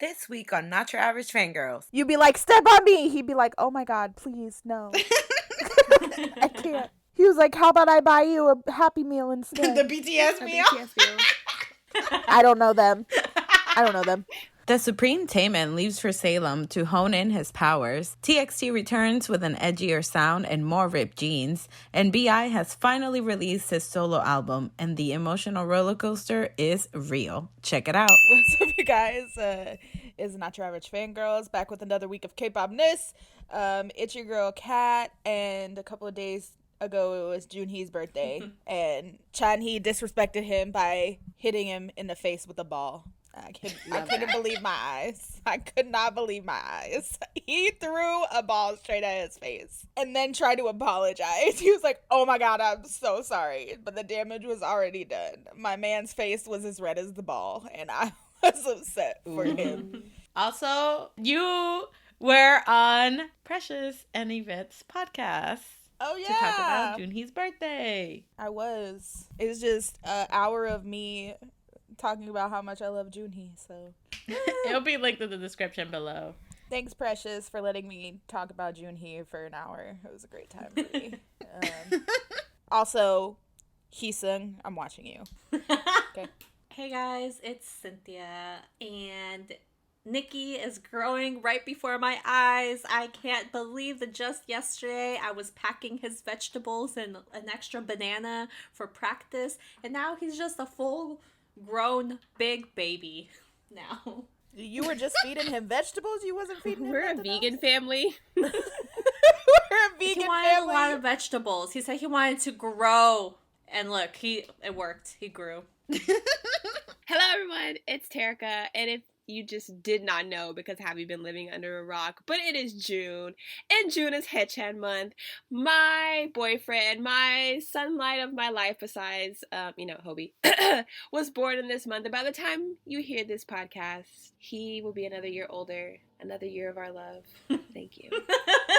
This week on Not Your Average Fangirls. You'd be like, step on me. He'd be like, oh my God, please, no. I can't. He was like, how about I buy you a Happy Meal instead? The BTS meal? I don't know them. The Supreme Taemin leaves for Salem to hone in his powers. TXT returns with an edgier sound and more ripped jeans. And BI has finally released his solo album, and the emotional roller coaster is real. Check it out. What's up, you guys? It's Not Your Average Fangirls, back with another week of K-pop-ness. It's your girl, Kat, and a couple of days ago, it was Junhee's birthday, and Chanhee disrespected him by hitting him in the face with a ball. I couldn't believe my eyes. I could not believe my eyes. He threw a ball straight at his face and then tried to apologize. He was like, oh my God, I'm so sorry. But the damage was already done. My man's face was as red as the ball, and I was upset for him. Also, you were on Precious and Yvette's podcast. Oh, yeah. To talk about Junhee's birthday. I was. It was just an hour of me talking about how much I love Junhee, so it'll be linked in the description below. Thanks, Precious, for letting me talk about Junhee for an hour. It was a great time for me. Also, Heesung, I'm watching you. Okay. Hey guys, it's Cynthia, and Nikki is growing right before my eyes. I can't believe that just yesterday I was packing his vegetables and an extra banana for practice, and now he's just a full-grown big baby now. You were just feeding him vegetables? You wasn't feeding him We're a vegan family. We're a vegan He wanted family. a lot of vegetables. He said he wanted to grow, and look, it worked. He grew. Hello, everyone. It's Terica, and if you just did not know because have you been living under a rock, but it is June, and June is Haechan month. My boyfriend, my sunlight of my life besides, Hobie, was born in this month, and by the time you hear this podcast, he will be another year older, another year of our love. Thank you.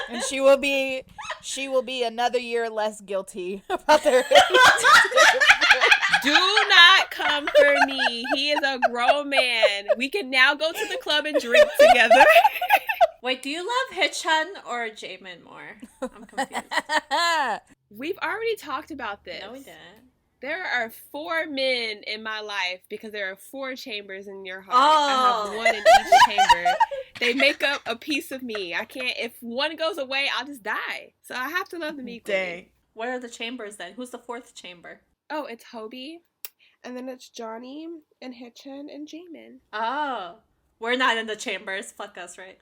And she will be another year less guilty about their Do not come for me. He is a grown man. We can now go to the club and drink together. Wait, do you love Haechan or Jaemin more? I'm confused. We've already talked about this. No, we didn't. There are 4 men in my life because there are 4 chambers in your heart. Oh. I have 1 in each chamber. They make up a piece of me. I can't, if one goes away, I'll just die. So I have to love them equally. Dang. What are the chambers then? Who's the 4th chamber? Oh, it's Hobie, and then it's Johnny, and Haechan, and Jaemin. Oh. We're not in the chambers. Fuck us, right?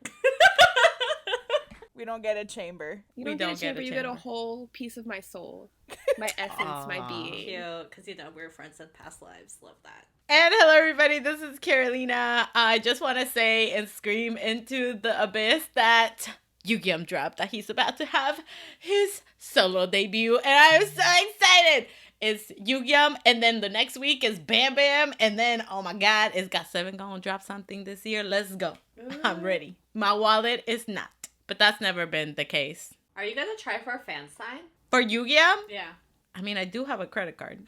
We don't get a chamber. You don't get a chamber, you get a whole piece of my soul. My essence, my being. Cute, because, we're friends in past lives. Love that. And hello, everybody. This is Carolina. I just want to say and scream into the abyss that Yugyeom dropped that he's about to have his solo debut, and I'm so excited. It's Yugyeom, and then the next week is Bam Bam, and then, oh my God, is GOT7 gonna drop something this year? Let's go. I'm ready. My wallet is not, but that's never been the case. Are you gonna try for a fan sign? For Yugyeom? Yeah. I mean, I do have a credit card.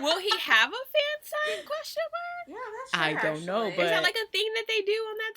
Will he have a fan sign? Question mark? Yeah, that's true. I don't know, actually. but Is that like a thing that they do on that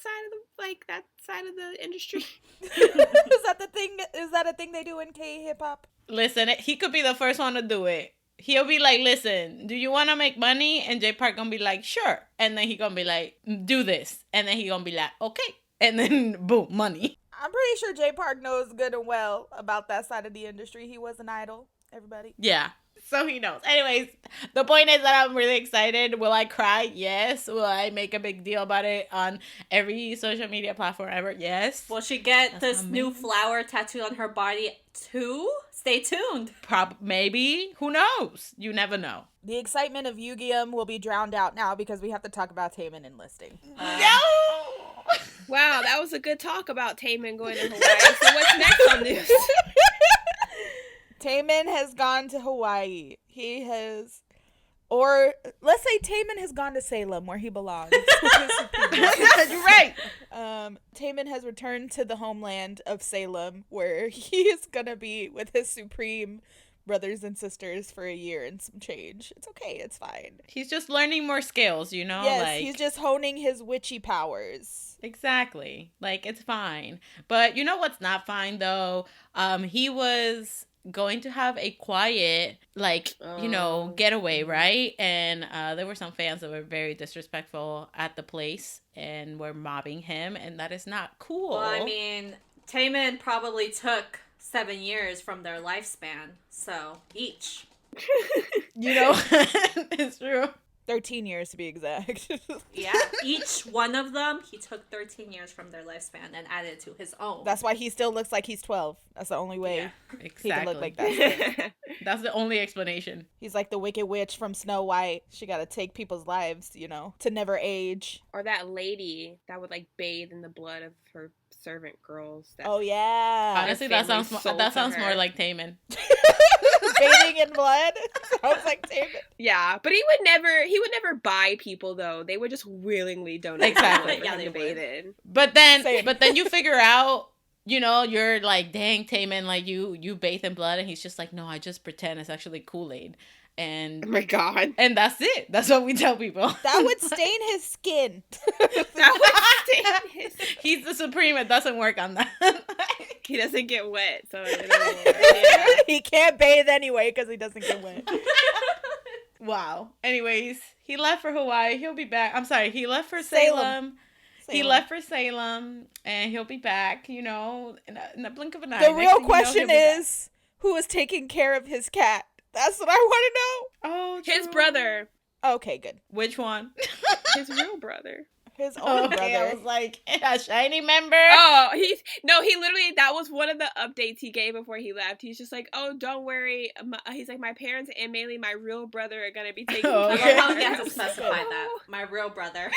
side of the industry? Is that the thing? Is that a thing they do in K-hip-hop? Listen, he could be the first one to do it. He'll be like, listen, do you want to make money? And J Park gonna be like, sure. And then he gonna be like, do this. And then he gonna be like, okay. And then, boom, money. I'm pretty sure J Park knows good and well about that side of the industry. He was an idol, everybody. Yeah. So he knows. Anyways, the point is that I'm really excited. Will I cry? Yes. Will I make a big deal about it on every social media platform ever? Yes. Will she get That's this new flower tattooed on her body too? Stay tuned. Maybe. Who knows? You never know. The excitement of Yugyeom will be drowned out now because we have to talk about Taemin enlisting. No! Wow, that was a good talk about Taemin going to Hawaii. So what's next on this? Taemin has gone to Hawaii. He has, or let's say Taemin has gone to Salem where he belongs. You're right. Taemin has returned to the homeland of Salem where he is going to be with his Supreme brothers and sisters for a year and some change. It's okay. It's fine. He's just learning more skills, you know? Yes, like, he's just honing his witchy powers. Exactly. Like, it's fine. But you know what's not fine, though? He was going to have a quiet, like, getaway, right? And there were some fans that were very disrespectful at the place and were mobbing him, and that is not cool. Well, I mean, Taemin probably took 7 years from their lifespan, so each. It's true. 13 years to be exact. Yeah, each one of them, he took 13 years from their lifespan and added to his own. That's why he still looks like he's 12. That's the only way Exactly. he can look like that. That's the only explanation. He's like the Wicked Witch from Snow White. She got to take people's lives, to never age. Or that lady that would like bathe in the blood of her servant girls. Oh yeah. Honestly, that sounds more like Taemin. Bathing in blood sounds like Taemin. Yeah, but he would never buy people though. They would just willingly donate. Exactly. Yeah, they bathe in. But then you figure out, you're like, dang, Taemin, like you bathe in blood, and he's just like, no, I just pretend it's actually Kool-Aid. And oh my god. And that's it. That's what we tell people. That would stain his skin. He's the Supreme. It doesn't work on that. He doesn't get wet, so he can't bathe anyway because he doesn't get wet. Wow. Anyways, he left for Hawaii. He'll be back. I'm sorry. He left for Salem. He left for Salem, and he'll be back, in a blink of an eye. The real question is, who is taking care of his cat? That's what I want to know. Oh, his brother. Okay, good. Which one? His real brother. His own brother. I was like, a shiny member. Oh, he literally, that was one of the updates he gave before he left. He's just like, oh, don't worry. He's like, my parents and mainly my real brother are going to be taking care of I love how he has to specify that. My real brother.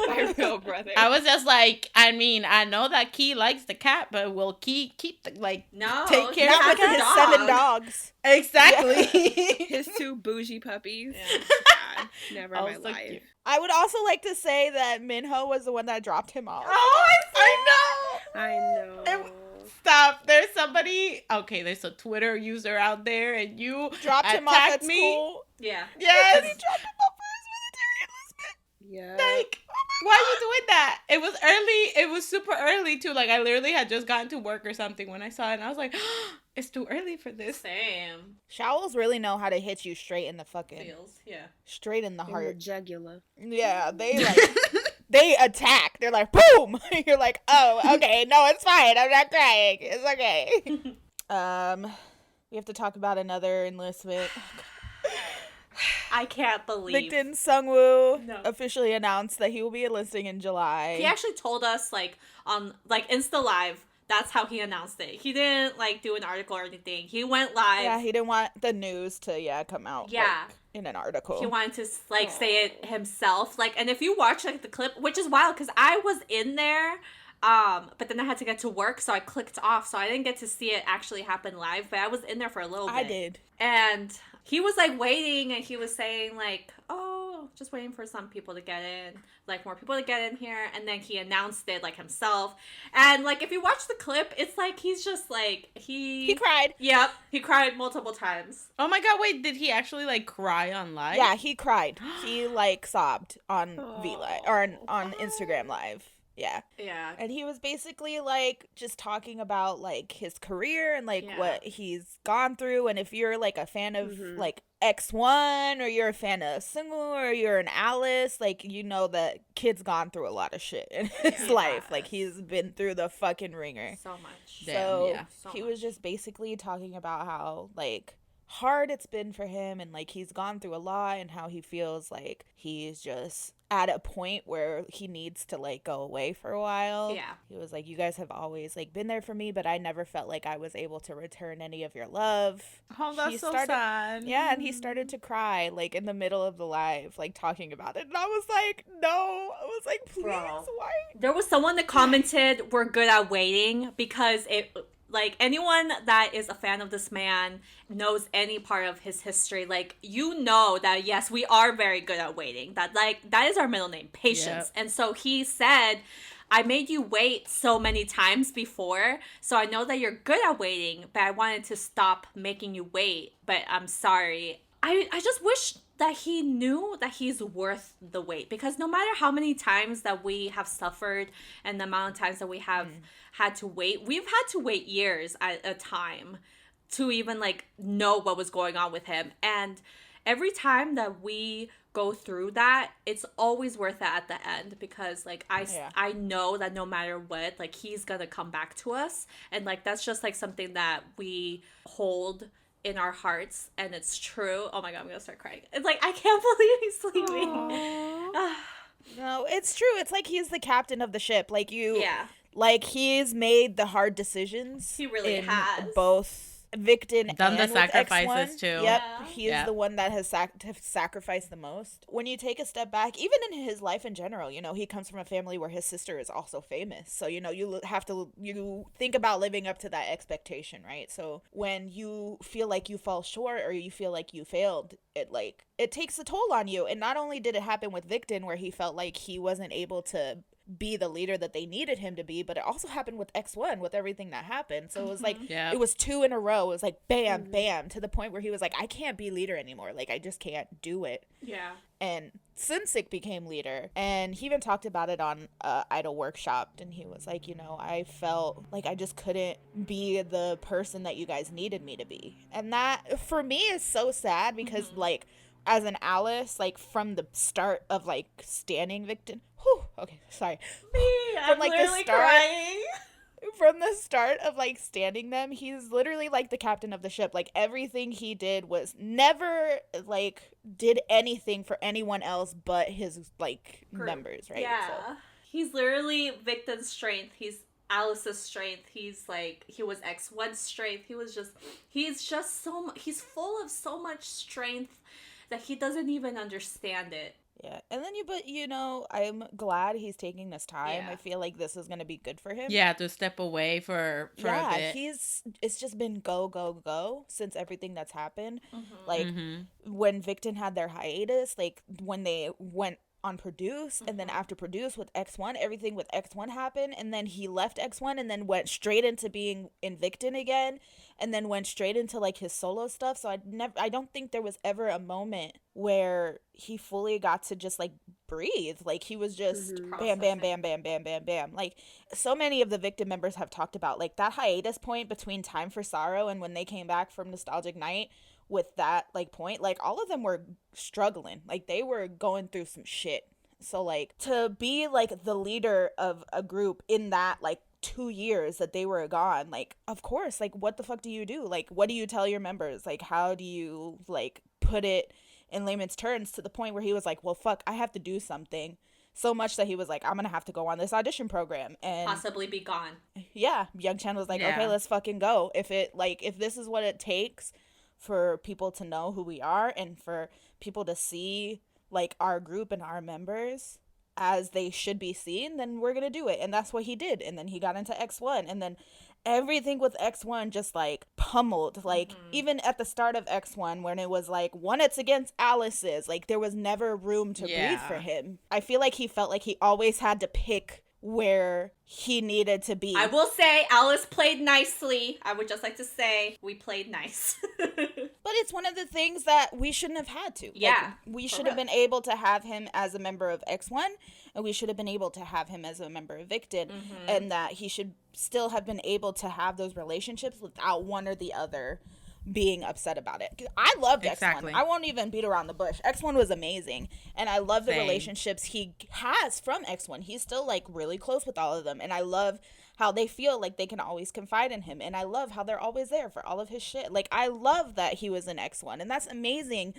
My real brother. I was just like, I know that Key likes the cat, but will Key keep the, take care of his dog. 7 dogs. Exactly. Yeah. His 2 bougie puppies. Yeah. God, never in my life. Cute. I would also like to say that Minho was the one that dropped him off. Oh, I know. Stop. There's somebody. Okay, there's a Twitter user out there, and you dropped him off at me. School. Yeah. Yes. And he dropped him off for his military enlistment. Yeah. Like, why are you doing that? It was early. It was super early too. Like, I literally had just gotten to work or something when I saw it, and I was like, it's too early for this. Same. Showels really know how to hit you straight in the fucking Feels, yeah. straight in the In heart. the jugular. Yeah, they they attack. They're like, boom. You're like, oh, okay, no, it's fine. I'm not crying. It's okay. We have to talk about another enlistment. I can't believe. Victon Seungwoo officially announced that he will be enlisting in July. He actually told us, on Insta Live, that's how he announced it. He didn't, do an article or anything. He went live. Yeah, he didn't want the news to, come out, in an article. He wanted to, say it himself. And if you watch, the clip, which is wild, because I was in there, but then I had to get to work, so I clicked off, so I didn't get to see it actually happen live, but I was in there for a little bit. I did. And he was, waiting, and he was saying, oh, just waiting for some people to get in, more people to get in here, and then he announced it, himself, and, if you watch the clip, it's, he's just, He cried. Yep, he cried multiple times. Oh my god, wait, did he actually, cry on live? Yeah, he cried. He, sobbed on V-Live, or on Instagram Live. Yeah. Yeah. And he was basically just talking about his career and what he's gone through, and if you're a fan of X1 or you're a fan of Seungwoo or you're an Alice, you know that kid's gone through a lot of shit in his life. He's been through the fucking ringer. So much. So Damn, he was just basically talking about how hard it's been for him, and he's gone through a lot, and how he feels he's just at a point where he needs to go away for a while. Yeah. He was like, you guys have always been there for me, but I never felt like I was able to return any of your love. Oh, that's so sad. Yeah, and he started to cry in the middle of the live, talking about it, and I was like, no. I was like, please, why? There was someone that commented, we're good at waiting, because it anyone that is a fan of this man knows any part of his history, that yes, we are very good at waiting, that that is our middle name, patience. Yep. And so he said I made you wait so many times before, so I know that you're good at waiting, but I wanted to stop making you wait, but I'm sorry. I just wish that he knew that he's worth the wait, because no matter how many times that we have suffered and the amount of times that we have had to wait, we've had to wait years at a time to even like know what was going on with him. And every time that we go through that, it's always worth it at the end, because like I know that no matter what, like he's gonna come back to us, and like that's just like something that we hold in our hearts, and it's true. Oh my god, I'm gonna start crying. It's like, I can't believe he's leaving. No, it's true. It's like he's the captain of the ship. Like Yeah. like he's made the hard decisions. He really has. Both Victon Done and the with sacrifices X1. too. Yep, Yeah. he is the one that has sacrificed the most. When you take a step back, even in his life in general, you know, he comes from a family where his sister is also famous. So, you know, you think about living up to that expectation, right? So when you feel like you fall short or you feel like you failed, it takes a toll on you. And not only did it happen with Victon, where he felt like he wasn't able to be the leader that they needed him to be, but it also happened with X1 with everything that happened. So it was like, it was 2 in a row. It was like bam, bam, to the point where he was like, I can't be leader anymore. Like, I just can't do it. Yeah. And Sunsik became leader, and he even talked about it on Idol Workshop, and he was like, you know, I felt like I just couldn't be the person that you guys needed me to be. And that for me is so sad, because like, as an Alice, like from the start of like standing Victon, okay, sorry. I'm like literally crying. From the start of like standing them, he's literally like the captain of the ship. Like everything he did was never like did anything for anyone else but his like members, right? Yeah. So. He's literally Victon's strength. He's Alice's strength. He's like, he was X1's strength. He's full of so much strength that he doesn't even understand it. Yeah, and then but you know, I'm glad he's taking this time. Yeah. I feel like this is gonna be good for him. Yeah, to step away for a bit. It's just been go since everything that's happened. Like when Victon had their hiatus, like when they went on Produce, and then after Produce with X1, everything with X1 happened, and then he left X1 and then went straight into being in Victon again, and then went straight into like his solo stuff. So I don't think there was ever a moment where he fully got to just like breathe. Like he was just bam, bam, bam, bam, bam, bam, bam. Like so many of the Victon members have talked about, like that hiatus point between Time for Sorrow and when they came back from Nostalgic Night. With that like point, like all of them were struggling, like they were going through some shit. So like to be like the leader of a group in that like 2 years that they were gone, like of course, like what the fuck do you do? Like what do you tell your members? Like how do you like put it in layman's terms, to the point where he was like, well fuck, I have to do something, so much that he was like, I'm gonna have to go on this audition program and possibly be gone. Yeah, Young Chan was like, okay, let's fucking go. If this is what it takes for people to know who we are, and for people to see like our group and our members as they should be seen, then we're gonna do it. And that's what he did. And then he got into X1, and then everything with X1 just like pummeled. Like even at the start of X1, when it was like it's against Alice's, like there was never room to breathe for him. I feel like he felt like he always had to pick where he needed to be. I will say Alice played nicely. I would just like to say we played nice. But it's one of the things that we shouldn't have had to. Yeah. Like, we should have been able to have him as a member of X1, and we should have been able to have him as a member of Victon, and that he should still have been able to have those relationships without one or the other being upset about it. I loved X1. I won't even beat around the bush. X1 was amazing, and I love the relationships he has from X1. He's still like really close with all of them, and I love how they feel like they can always confide in him, and I love how they're always there for all of his shit. Like I love that he was in X1, and that's amazing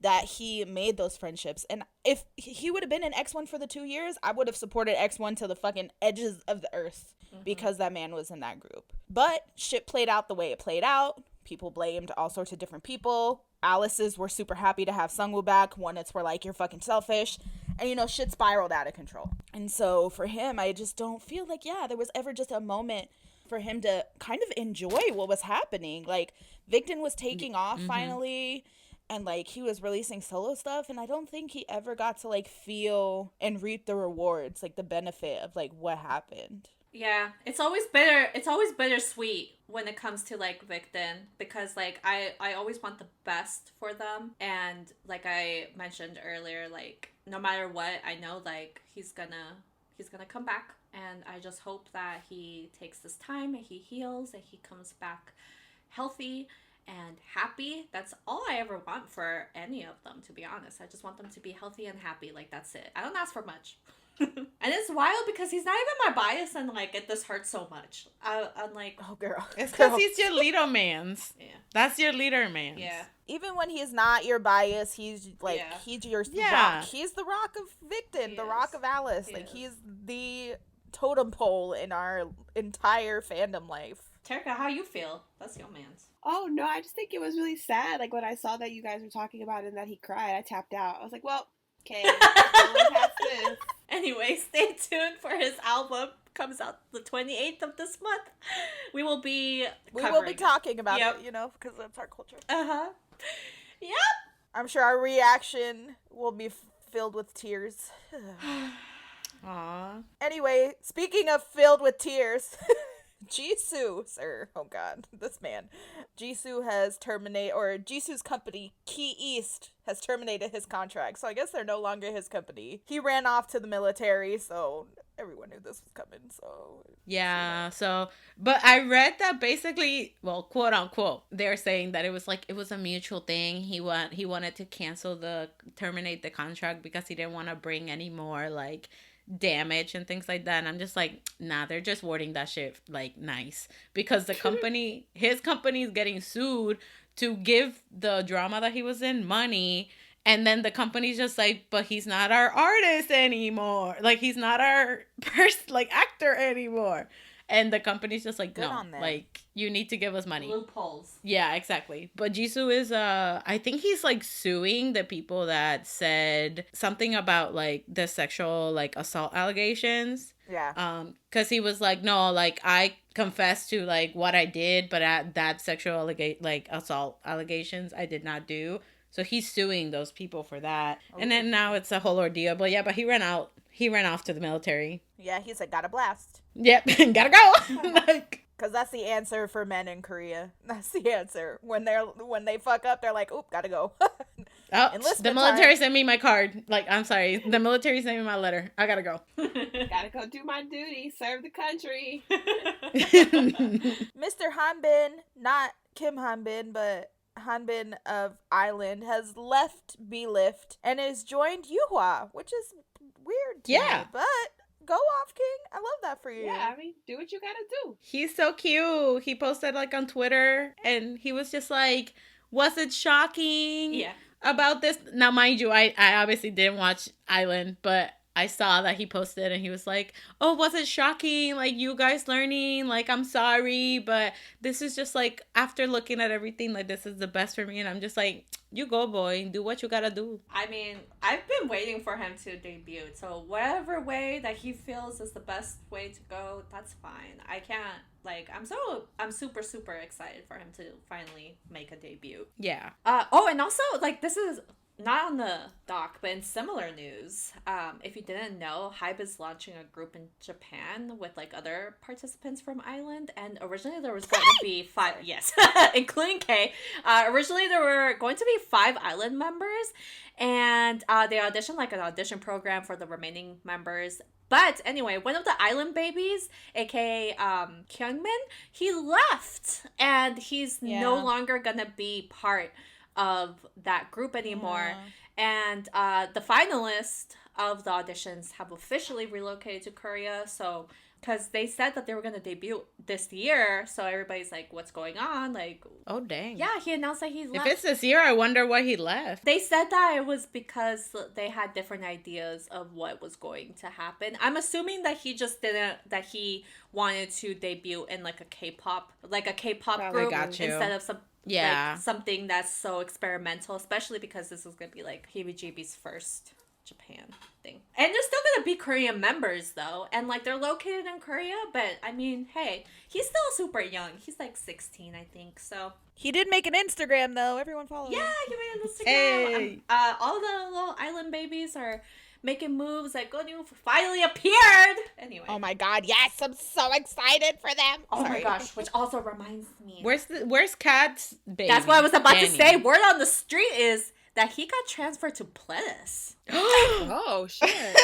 that he made those friendships. And if he would have been in X1 for the 2 years, I would have supported X1 to the fucking edges of the earth, because that man was in that group. But shit played out the way it played out. People blamed all sorts of different people. Alice's were super happy to have Seungwoo back. One's were like, you're fucking selfish. And, you know, shit spiraled out of control. And so for him, I just don't feel like, there was ever just a moment for him to kind of enjoy what was happening. Like, Victon was taking off finally. and like he was releasing solo stuff, and I don't think he ever got to like feel and reap the rewards, like the benefit of like what happened. Yeah, it's always bitter. It's always bittersweet when it comes to like Victon, because like I always want the best for them, and like I mentioned earlier, like no matter what, I know like he's gonna come back, and I just hope that he takes this time and he heals and he comes back healthy and happy. That's all I ever want for any of them, to be honest. I just want them to be healthy and happy. Like, that's it. I don't ask for much. And it's wild because he's not even my bias, and like this hurts so much. I'm like, oh girl, it's because he's your leader man's. Yeah, that's your leader man. Yeah, even when he's not your bias, he's like he's your rock. He's the rock of Victon, the rock of Alice. Like he's the totem pole in our entire fandom life. Terika, how you feel? That's your man's. Oh no, I just think it was really sad. Like when I saw that you guys were talking about it and that he cried, I tapped out. I was like, well, okay, this. Anyway, stay tuned for his album. Comes out the 28th of this month. We will be talking about it, you know, because that's our culture. Uh-huh. Yep. I'm sure our reaction will be filled with tears. Aww. Anyway, speaking of filled with tears, Jisoo, sir, oh god, this man. Jisoo's company, Key East, has terminated his contract, so I guess they're no longer his company. He ran off to the military, so everyone knew this was coming, so... Yeah, but I read that basically, well, quote unquote, they're saying that it was a mutual thing. He wanted to terminate the contract because he didn't want to bring any more, like, damage and things like that, and I'm just like, nah, they're just wording that shit like nice, because his company is getting sued to give the drama that he was in money, and then the company's just like, but he's not our artist anymore, like he's not our actor anymore, and the company's just like, no, like you need to give us money. Loopholes. Yeah, exactly. But Jisoo is I think he's like suing the people that said something about like the sexual like assault allegations. Yeah. Because he was like, no, like I confessed to like what I did, but that sexual assault allegations I did not do. So he's suing those people for that. Okay. And then now it's a whole ordeal. But yeah, but he ran off to the military. Yeah, he's like, got a blast. Yep, gotta go. Like, because that's the answer for men in Korea. That's the answer. When they fuck up, they're like, oop, gotta go. The military sent me my card. Like, I'm sorry. The military sent me my letter. I gotta go. Gotta go do my duty. Serve the country. Mr. Hanbin, not Kim Hanbin, but Hanbin of Island, has left B-Lift and has joined Yuhua, which is weird to me, but go off, King. I love that for you. Yeah, I mean, do what you gotta do. He's so cute. He posted like on Twitter, and he was just like, was it shocking about this? Now, mind you, I obviously didn't watch Island, but I saw that he posted and he was like, oh, was it shocking? Like, you guys learning? Like, I'm sorry, but this is just like, after looking at everything, like, this is the best for me. And I'm just like, you go, boy. Do what you gotta do. I mean, I've been waiting for him to debut. So whatever way that he feels is the best way to go, that's fine. I can't, like, I'm super, super excited for him to finally make a debut. Yeah. Oh, and also, like, this is not on the doc, but in similar news, if you didn't know, HYBE is launching a group in Japan with like other participants from Island, and originally there was going to be 5, yes, including K. Originally there were going to be 5 Island members, and they auditioned like an audition program for the remaining members. But anyway, one of the Island babies, aka Kyungmin, he left, and he's no longer gonna be part of that group anymore. And the finalists of the auditions have officially relocated to Korea, so because they said that they were going to debut this year, so everybody's like, what's going on? Like, oh dang. Yeah, he announced that he left. If it's this year, I wonder why he left. They said that it was because they had different ideas of what was going to happen. I'm assuming that he just that he wanted to debut in like a K-pop group instead of something that's so experimental, especially because this is going to be like Heebie-Jeebies' first Japan thing. And there's still to be Korean members though, and like they're located in Korea. But I mean, hey, he's still super young. He's like 16, I think. So he did make an Instagram though. Everyone follow him. yeah, he made an Instagram. Hey. All the little island babies are making moves. Like Wonwoo finally appeared. Anyway. Oh my god, yes! I'm so excited for them. Oh Sorry. my gosh, which also reminds me. Where's Kat's baby? That's what I was about to Danny? say. Word on the street is that he got transferred to Pledis. Oh shit.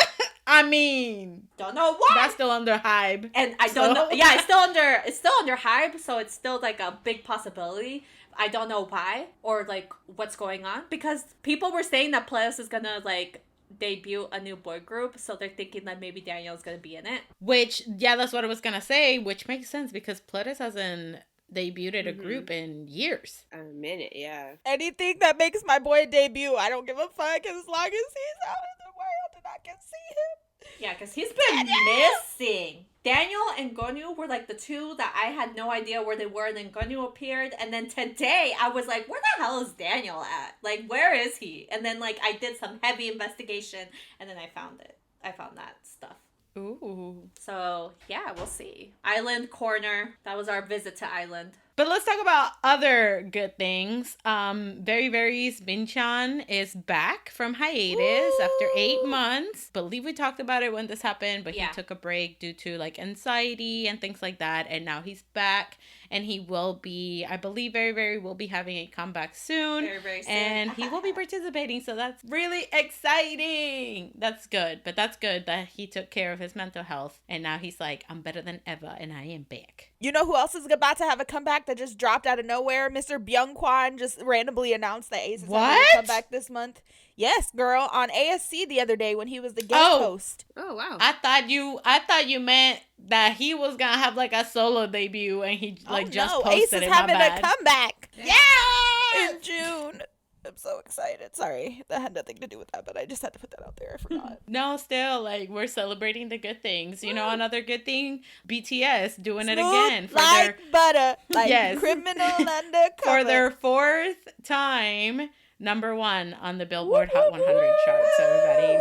I mean, Don't know why. that's still under hype. And I don't know. Yeah, it's still under hype, so it's still like a big possibility. I don't know why or like what's going on, because people were saying that Pledis is gonna like debut a new boy group, so they're thinking that maybe Daniel's gonna be in it. Which, yeah, that's what I was gonna say, which makes sense because Pledis hasn't debuted a group in years. A minute, yeah. Anything that makes my boy debut, I don't give a fuck as long as he's out in the world and I can see him. Yeah, because he's been missing. Daniel and Wonwoo were like the two that I had no idea where they were, and then Wonwoo appeared, and then today I was like, where the hell is Daniel at? Like, where is he? And then like I did some heavy investigation, and then I found it. I found that stuff. Ooh. So yeah, we'll see. Island Corner. That was our visit to Island. But let's talk about other good things. VERIVERY's Minchan is back from hiatus after 8 months. Believe we talked about it when this happened, but Yeah. he took a break due to like anxiety and things like that. And now he's back, and he will be, I believe VERIVERY will be having a comeback soon. Very, very soon. And he will be participating, so that's really exciting. That's good, but that's good that he took care of his mental health, and now he's like, I'm better than ever, and I am back. You know who else is about to have a comeback that just dropped out of nowhere? Mr. Byung-kwan just randomly announced that Ace is having a What? comeback this month. Yes, girl, on ASC the other day when he was the guest Oh. host. Oh wow. I thought you meant that he was gonna have like a solo debut, and he like just no, posted Ace is it. having My a bad. comeback Yeah. in June. I'm so excited. Sorry, that had nothing to do with that, but I just had to put that out there. I forgot. No, still like we're celebrating the good things. You know, another good thing, BTS doing it Smooth again for like their butter, like Yes. criminal undercover. for their 4th time #1 on the Billboard Hot 100 charts. Everybody,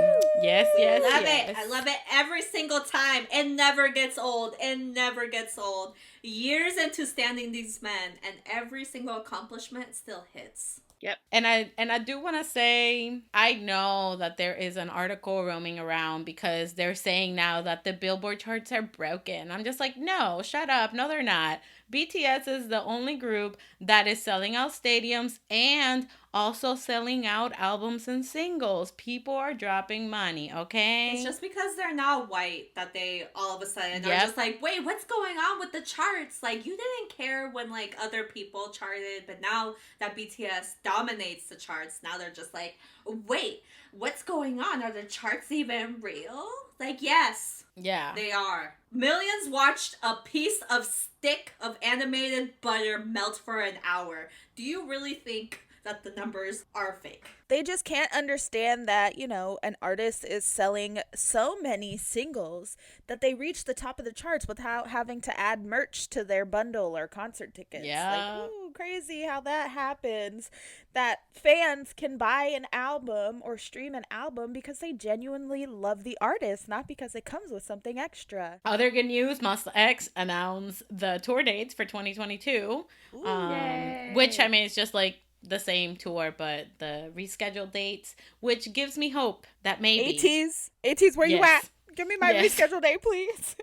yes, yes, Love yes. it. I love it every single time. It never gets old. It never gets old. Years into standing these men, and every single accomplishment still hits. Yep. And I do want to say, I know that there is an article roaming around because they're saying now that the Billboard charts are broken. I'm just like, no, shut up. No, they're not. BTS is the only group that is selling out stadiums and also selling out albums and singles. People are dropping money, okay? It's just because they're not white that they all of a sudden are Yep. just like, wait, what's going on with the charts? Like, you didn't care when like other people charted, but now that BTS dominates the charts, now they're just like, wait, what's going on? Are the charts even real? Like, yes, yeah. they are. Millions watched a piece of stick of animated butter melt for an hour. Do you really think that the numbers are fake? They just can't understand that, you know, an artist is selling so many singles that they reach the top of the charts without having to add merch to their bundle or concert tickets. Yeah. Like, ooh, crazy how that happens. That fans can buy an album or stream an album because they genuinely love the artist, not because it comes with something extra. Other good news, Monsta X announced the tour dates for 2022. Yay. Which, I mean, it's just like the same tour, but the rescheduled dates, which gives me hope that maybe. ATs, where you Yes. at? Give me my Yes. rescheduled date, please.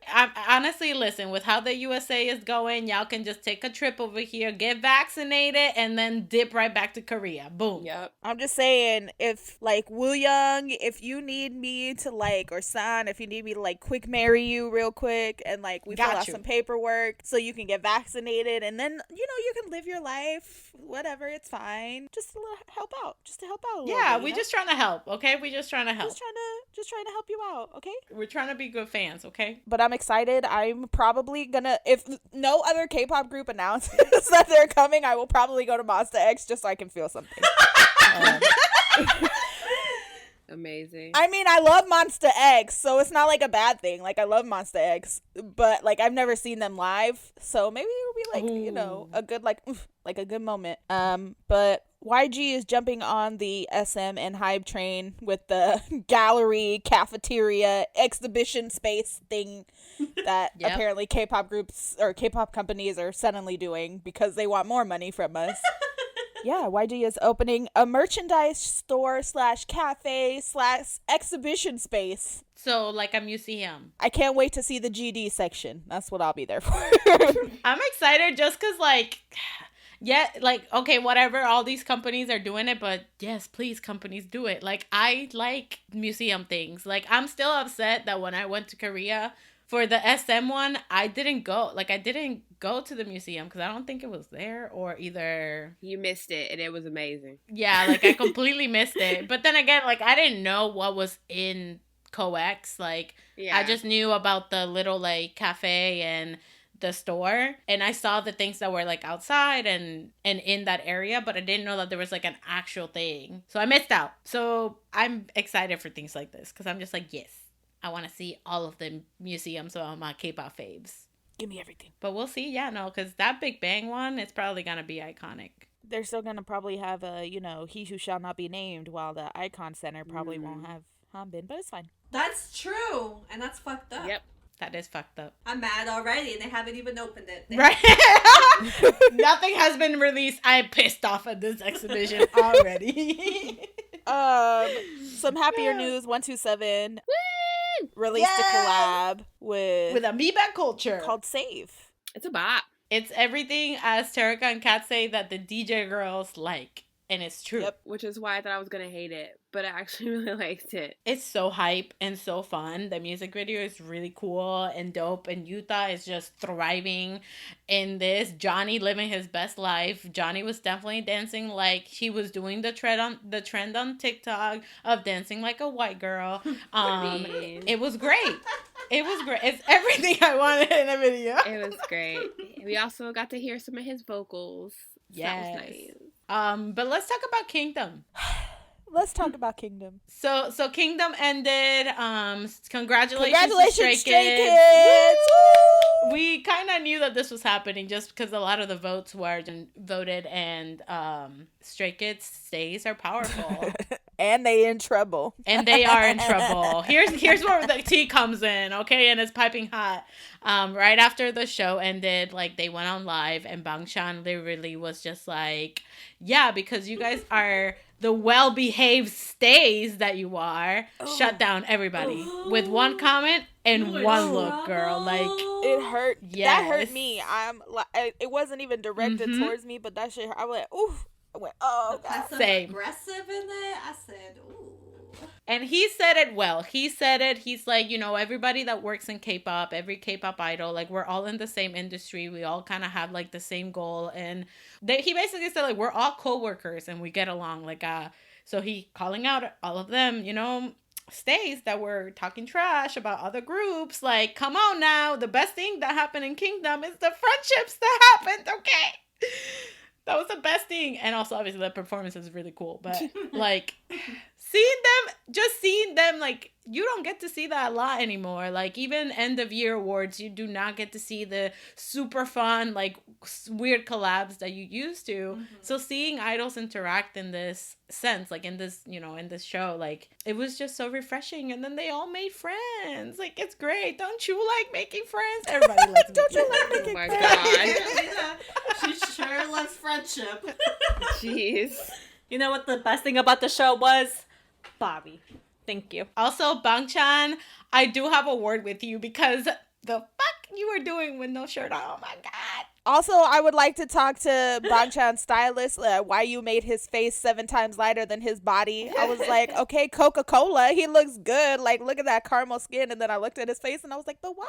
Honestly, listen, with how the USA is going, y'all can just take a trip over here, get vaccinated, and then dip right back to Korea. Boom. Yep. I'm just saying, if like Woo Young, if you need me to like, or San, if you need me to like quick marry you real quick, and like we fill Got out you. some paperwork so you can get vaccinated, and then you know you can live your life, whatever, it's fine. Just a little help out, just to help out a little Yeah, bit, we you just trying to help, okay? We just trying to know? help. just trying to help you out, okay? We're trying to be good fans, okay? But I'm excited. I'm probably gonna, if no other K-pop group announces that they're coming, I will probably go to Monsta X just so I can feel something. Amazing. I mean, I love Monsta X, so it's not like a bad thing. Like, I love Monsta X, but like I've never seen them live, so maybe it'll be like, you know, Ooh. a good like a good moment. But YG is jumping on the SM and hype train with the gallery, cafeteria, exhibition space thing that Yep. apparently K-pop groups or K-pop companies are suddenly doing because they want more money from us. Yeah, YG is opening a merchandise store / cafe / exhibition space. So like a museum. I can't wait to see the GD section. That's what I'll be there for. I'm excited just because, like, yeah, like, okay, whatever, all these companies are doing it, but yes, please, companies, do it. Like, I like museum things. Like, I'm still upset that when I went to Korea for the SM one, I didn't go. Like, I didn't go to the museum because I don't think it was there, or either... You missed it, and it was amazing. Yeah, like, I completely missed it. But then again, like, I didn't know what was in COEX. Like, Yeah. I just knew about the little, like, cafe and the store, and I saw the things that were like outside and in that area, but I didn't know that there was like an actual thing, so I missed out. So I'm excited for things like this because I'm just like, yes, I want to see all of the museums of my K-pop faves. Give me everything. But we'll see. Yeah, no, because that Big Bang one, it's probably gonna be iconic. They're still gonna probably have a, he who shall not be named, while the Icon Center probably won't have Hanbin, but it's fine. That's true, and that's fucked up. Yep. That is fucked up. I'm mad already, and they haven't even opened it. Right? Nothing has been released. I'm pissed off at this exhibition already. Some happier news. 127 released a collab with Amoeba Culture called Save. It's a bop. It's everything, as Terika and Kat say, that the DJ girls like. And it's true. Yep. Which is why I thought I was going to hate it. But I actually really liked it. It's so hype and so fun. The music video is really cool and dope. And Utah is just thriving in this. Johnny living his best life. Johnny was definitely dancing like he was doing the trend on TikTok of dancing like a white girl. It was great. It was great. It's everything I wanted in a video. It was great. We also got to hear some of his vocals. So that was nice. But let's talk about Kingdom. Let's talk about Kingdom. So Kingdom ended. Congratulations to Stray Kids. Woo! We kind of knew that this was happening just because a lot of the votes were voted, and Stray Kids stays are powerful. And they in trouble. And they are in trouble. Here's where the tea comes in, okay? And it's piping hot. Right after the show ended, like, they went on live, and Bangchan literally was just like, yeah, because you guys are the well-behaved stays that you are, shut down everybody with one comment and one look, girl. Like, it hurt. Yes. That hurt me. It wasn't even directed towards me, but that shit hurt. I went, oof. I went, oh, God. Same. Aggressive in it. I said, ooh. And he said it well. He said it. He's like, everybody that works in K-pop, every K-pop idol, like, we're all in the same industry. We all kind of have, like, the same goal. And he basically said, like, we're all co-workers and we get along. Like, so he calling out all of them, stays that were talking trash about other groups. Like, come on now. The best thing that happened in Kingdom is the friendships that happened, okay? That was the best thing. And also, obviously, the performance is really cool. But, like, seeing them, like, you don't get to see that a lot anymore. Like, even end of year awards, you do not get to see the super fun, like, weird collabs that you used to. Mm-hmm. So seeing idols interact in this sense, like, in this, in this show, like, it was just so refreshing. And then they all made friends. Like, it's great. Don't you like making friends? Everybody loves Don't you like making friends? God. She sure loves friendship. Jeez. You know what the best thing about the show was? Bobby. Thank you. Also, Bangchan, I do have a word with you because the fuck you were doing with no shirt on. Oh my God. Also, I would like to talk to Bangchan's stylist, why you made his face 7 times lighter than his body. I was like, okay, Coca-Cola, he looks good. Like, look at that caramel skin. And then I looked at his face and I was like, but why?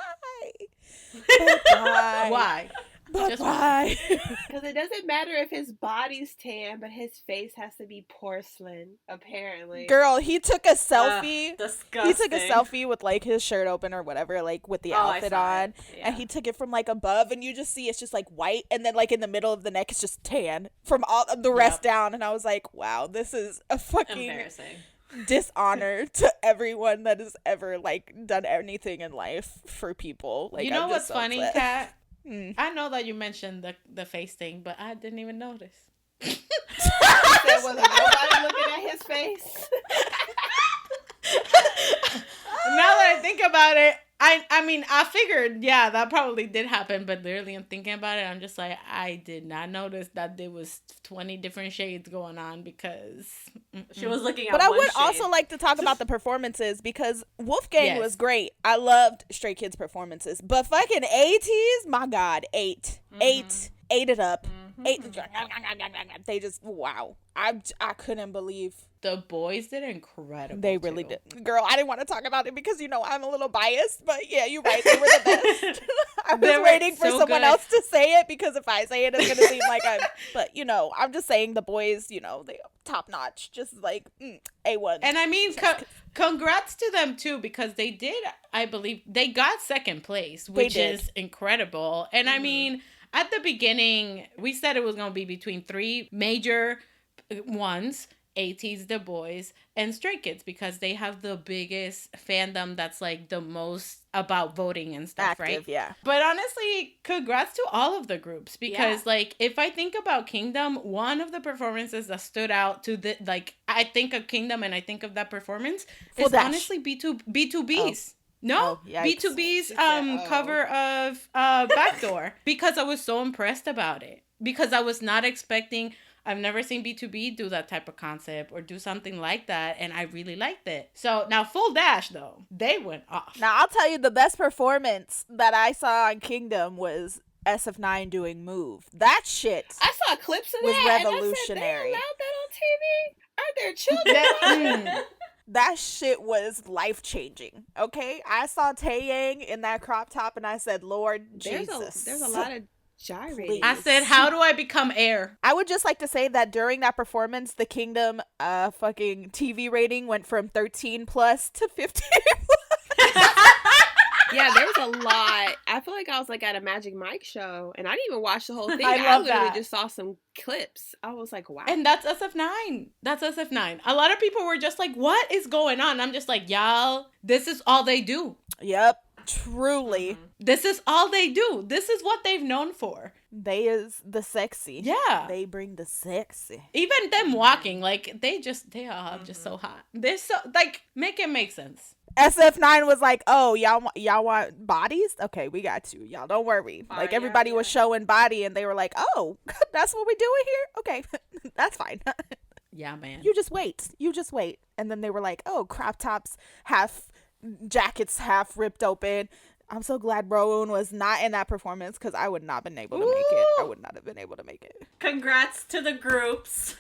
But why? Why? But Just why? Because it doesn't matter if his body's tan, but his face has to be porcelain, apparently. Girl, he took a selfie. Disgusting. He took a selfie with, like, his shirt open or whatever, like, with the outfit on. Yeah. And he took it from, like, above, and you just see it's just, like, white. And then, like, in the middle of the neck, it's just tan from all of the rest down. And I was like, wow, this is a fucking embarrassing dishonor to everyone that has ever, like, done anything in life for people. Like, you know I'm what's so funny, upset. Kat? I know that you mentioned the face thing, but I didn't even notice. was. wasn't nobody looking at his face. Now that I think about it, I mean, I figured, yeah, that probably did happen, but literally I'm thinking about it, I'm just like, I did not notice that there was 20 different shades going on because... She was looking at But I one would shade. also like to talk about the performances because Wolfgang was great. I loved Stray Kids' performances. But fucking ATs, my God, ate it up. They just, wow. I couldn't believe. The boys did incredible. They really did. Girl, I didn't want to talk about it because, I'm a little biased. But yeah, you're right. They were the best. I was waiting for someone else to say it because if I say it, it's going to seem like I'm... But, I'm just saying the boys, they top notch. Just like, A1. And I mean, congrats to them too because they did, I believe, they got second place, which is incredible. And I mean, at the beginning, we said it was going to be between three major ones. AT's, the boys, and Stray Kids because they have the biggest fandom that's like the most about voting and stuff, active, right? Yeah. But honestly, congrats to all of the groups because like if I think about Kingdom, one of the performances that stood out to the like I think of Kingdom and I think of that performance is honestly B2B's. No, B2B's cover of Backdoor because I was so impressed about it because I was not expecting. I've never seen B2B do that type of concept or do something like that, and I really liked it. So, now Full Dash, though, they went off. Now, I'll tell you the best performance that I saw on Kingdom was SF9 doing Move. That shit I saw clips of was that revolutionary. And I said, they allowed that on TV? Are there children? That shit was life-changing, okay? I saw Taeyang in that crop top, and I said, Lord Jesus. There's a lot of gyrating. I said, how do I become air? I would just like to say that during that performance, the Kingdom fucking TV rating went from 13 plus to 15 plus. Yeah, there was a lot. I feel like I was like at a Magic Mike show, and I didn't even watch the whole thing. I literally just saw some clips. I was like, wow. And that's SF9. That's SF9. A lot of people were just like, what is going on? I'm just like, y'all, this is all they do. Yep. Truly. This is all they do. This is what they've known for. They is the sexy. Yeah. They bring the sexy. Even them walking, like, they are just so hot. They're so, like, make it make sense. SF9 was like, oh, y'all want bodies? Okay, we got you. Y'all don't worry. Like, everybody was showing body, and they were like, oh, that's what we doing here? Okay, that's fine. Yeah, man. You just wait. And then they were like, oh, crop tops, jackets half ripped open. I'm so glad Rowan was not in that performance because I would not have been able to make it. I would not have been able to make it. Congrats to the groups.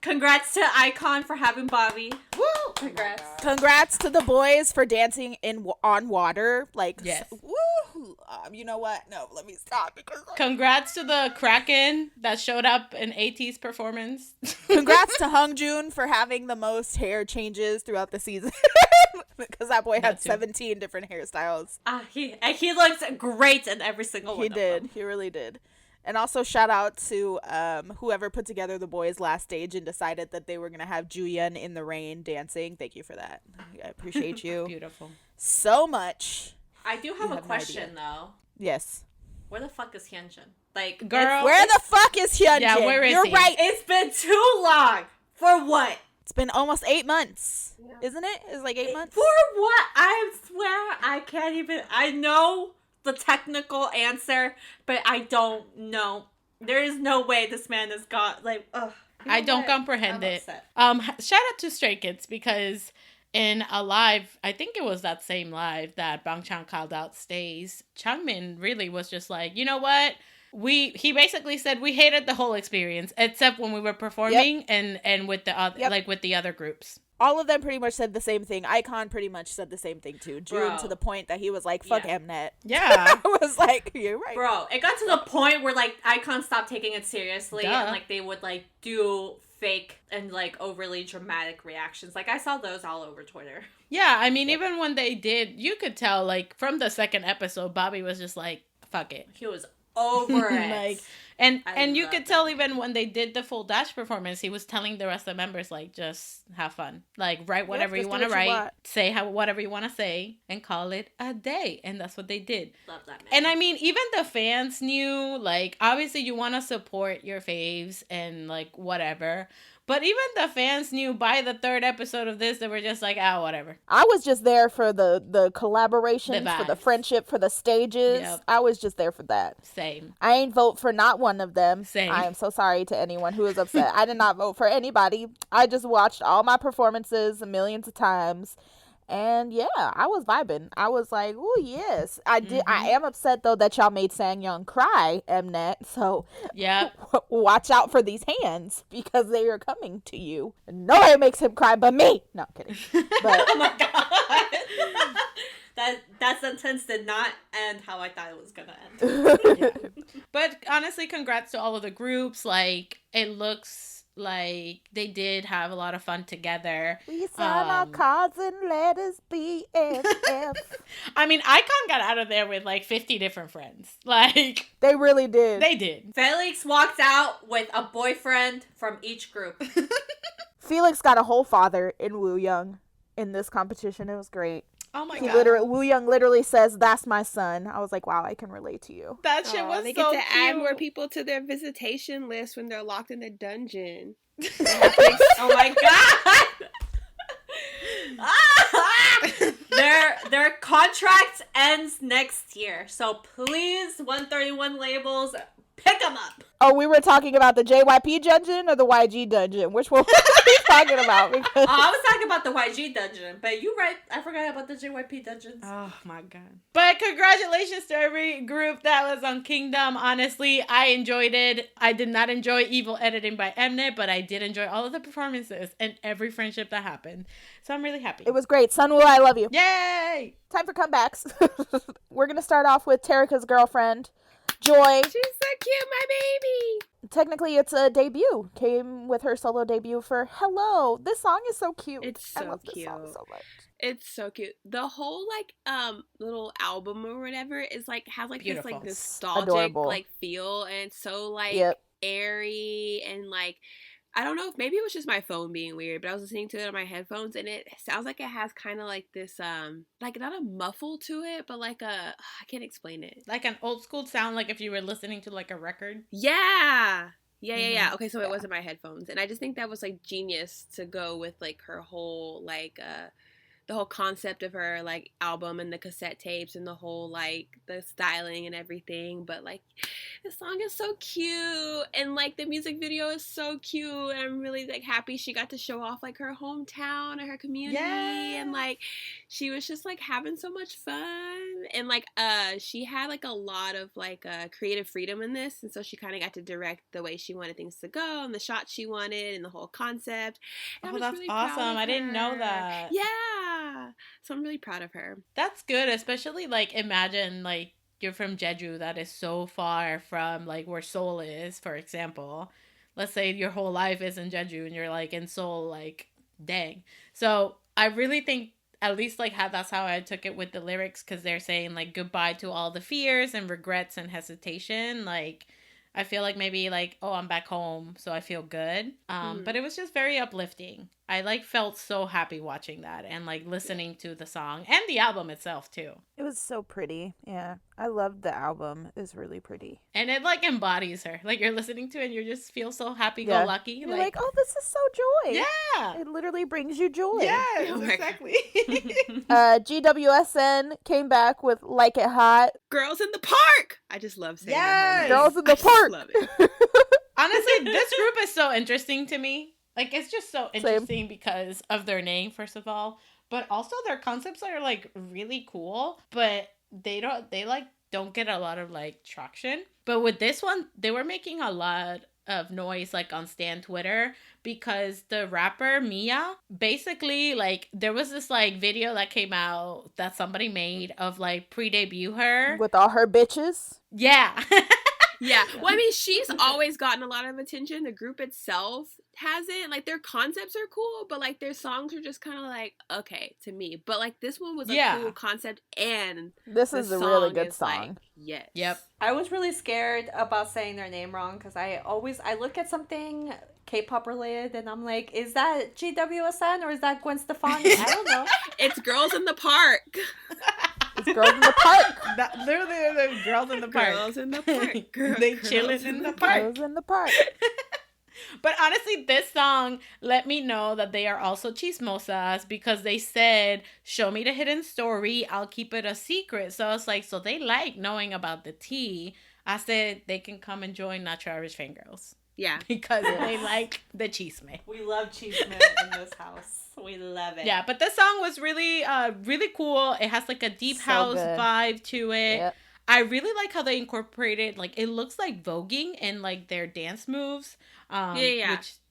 Congrats to Icon for having Bobby. Woo! Congrats. Congrats to the boys for dancing on water. Like, yes. Woo! You know what? No, let me stop. Congrats to the Kraken that showed up in AT's performance. Congrats to Hongjoon for having the most hair changes throughout the season. Because that boy had 17 different hairstyles. He looks great in every single one of them. He really did. And also shout out to whoever put together the boys' last stage and decided that they were going to have Juyeon in the rain dancing. Thank you for that. I appreciate you. Beautiful. So much. I do have a question, though. Yes. Where the fuck is Hyunjin? Like, girl, where the fuck is Hyunjin? Yeah, where is You're he? right. It's been too long. For what? It's been almost 8 months, isn't it? It's like 8 months. For what? I swear I can't even. I know the technical answer, but I don't know. There is no way this man has got like. Ugh. I don't comprehend it. Shout out to Stray Kids because in a live, I think it was that same live that Bangchan called out Stays. Changmin really was just like, you know what? He basically said we hated the whole experience except when we were performing and with the other like with the other groups. All of them pretty much said the same thing. Icon pretty much said the same thing too. June to the point that he was like, "Fuck Mnet." Yeah, I was like, "You're right, bro." It got to the point where like Icon stopped taking it seriously and like they would like do fake and like overly dramatic reactions. Like I saw those all over Twitter. Yeah, I mean, even when they did, you could tell like from the second episode, Bobby was just like, "Fuck it." He was over it. Like, and you could tell even when they did the full Dash performance, he was telling the rest of the members like, just have fun, like write whatever you want to write, say whatever you want to say, and call it a day. And that's what they did. Love that man. And I mean, even the fans knew, like, obviously you want to support your faves and like whatever, But even the fans knew by the third episode of this, they were just like, ah, whatever. I was just there for the collaborations, for the vibes. friendship, for the stages. Yep. I was just there for that. Same. I ain't vote for not one of them. Same. I am so sorry to anyone who is upset. I did not vote for anybody. I just watched all my performances millions of times. And yeah, I was vibing. I was like, oh yes. I am upset though that y'all made Sangyeon cry, Mnet. So yeah, watch out for these hands because they are coming to you. Nobody makes him cry but me. No, I'm kidding. But Oh my god. That sentence did not end how I thought it was gonna end. Yeah. But honestly, congrats to all of the groups. Like, it looks like they did have a lot of fun together. We sign our cards and letters BFF. I mean, Icon got out of there with like 50 different friends. Like, They really did. they did. Felix walked out with a boyfriend from each group. Felix got a whole father in Woo Young in this competition. It was great. Oh my He god. Woo Young literally says, "That's my son." I was like, wow, I can relate to you. That shit was They so get to add cute. more people to their visitation list when they're locked in the dungeon. Oh my god! Their contract ends next year, so please, 131 labels, pick them up. Oh, we were talking about the JYP dungeon or the YG dungeon? Which one were we talking about? Because I was talking about the YG dungeon, but you're right. I forgot about the JYP dungeons. Oh my god. But congratulations to every group that was on Kingdom. Honestly, I enjoyed it. I did not enjoy evil editing by Mnet, but I did enjoy all of the performances and every friendship that happened. So I'm really happy. it was great. Sunwoo, I love you. Yay! Time for comebacks. We're going to start off with Terika's girlfriend, Joy. She's so cute, my baby. Technically, it's a debut. Came with her solo debut for Hello. This song is so cute. It's I so love this cute. song so much. It's so cute. The whole like little album or whatever is like has like Beautiful. this like nostalgic Adorable. like feel, and it's so like Yep. airy, and like I don't know if maybe it was just my phone being weird, but I was listening to it on my headphones and it sounds like it has kind of like this like not a muffle to it, but like I can't explain it. Like an old school sound, like if you were listening to like a record. Yeah. Yeah. Okay, so Yeah. it wasn't my headphones. And I just think that was like genius to go with like her whole like the whole concept of her like album and the cassette tapes and the whole like the styling and everything. But like the song is so cute and like the music video is so cute, and I'm really like happy she got to show off like her hometown and her community. Yeah. And like she was just like having so much fun, and like she had like a lot of like creative freedom in this, and so she kind of got to direct the way she wanted things to go and the shots she wanted and the whole concept. And I Oh, was that's really proud awesome. of I didn't know her. that. Yeah, so I'm really proud of her. That's good, especially like imagine like you're from Jeju, that is so far from like where Seoul is, for example. Let's say your whole life is in Jeju and you're like in Seoul, like dang. So I really think at least like how that's how I took it with the lyrics, because they're saying like goodbye to all the fears and regrets and hesitation. Like I feel like maybe like, oh, I'm back home, so I feel good. But it was just very uplifting. I like felt so happy watching that and like listening to the song and the album itself too. It was so pretty. Yeah. I loved the album. It's really pretty. And it like embodies her. Like you're listening to it and you just feel so happy Yeah. go lucky. You're like, oh, this is so joy. yeah. It literally brings you joy. Yes, Oh my exactly. GWSN came back with Like It Hot. Girls in the park. I just love saying Yes. that. Girls in the I just park. love it. Honestly, this group is so interesting to me. Like, it's just so interesting because of their name, first of all. But also their concepts are, like, really cool. But they don't get a lot of, like, traction. But with this one, they were making a lot of noise, like, on Stan Twitter. Because the rapper, Mia, basically, like, there was this, like, video that came out that somebody made of, like, pre-debut her. With all her bitches. Yeah. Yeah. Well, I mean, she's always gotten a lot of attention. The group itself hasn't. Like, their concepts are cool, but, like, their songs are just kind of, like, okay, to me. But, like, this one was a cool concept, and This the is a really song good is, song. like, yes. Yep. I was really scared about saying their name wrong because I look at something K-pop related and I'm like, is that GWSN or is that Gwen Stefani? I don't know. It's Girls in the Park. It's Girls in the Park. Literally, the girls in the park. Girls in the park. They chilling in the park. Girls in the Park. But honestly, this song let me know that they are also chismosas because they said, show me the hidden story. I'll keep it a secret. So I was like, so they like knowing about the tea. I said they can come and join Not Your Average Fangirls. Yeah. Because they like the chisme. We love chisme in this house. We love it. Yeah, but this song was really, really cool. It has like a deep house vibe to it. Yep. I really like how they incorporated, like, it looks like voguing in, like, their dance moves.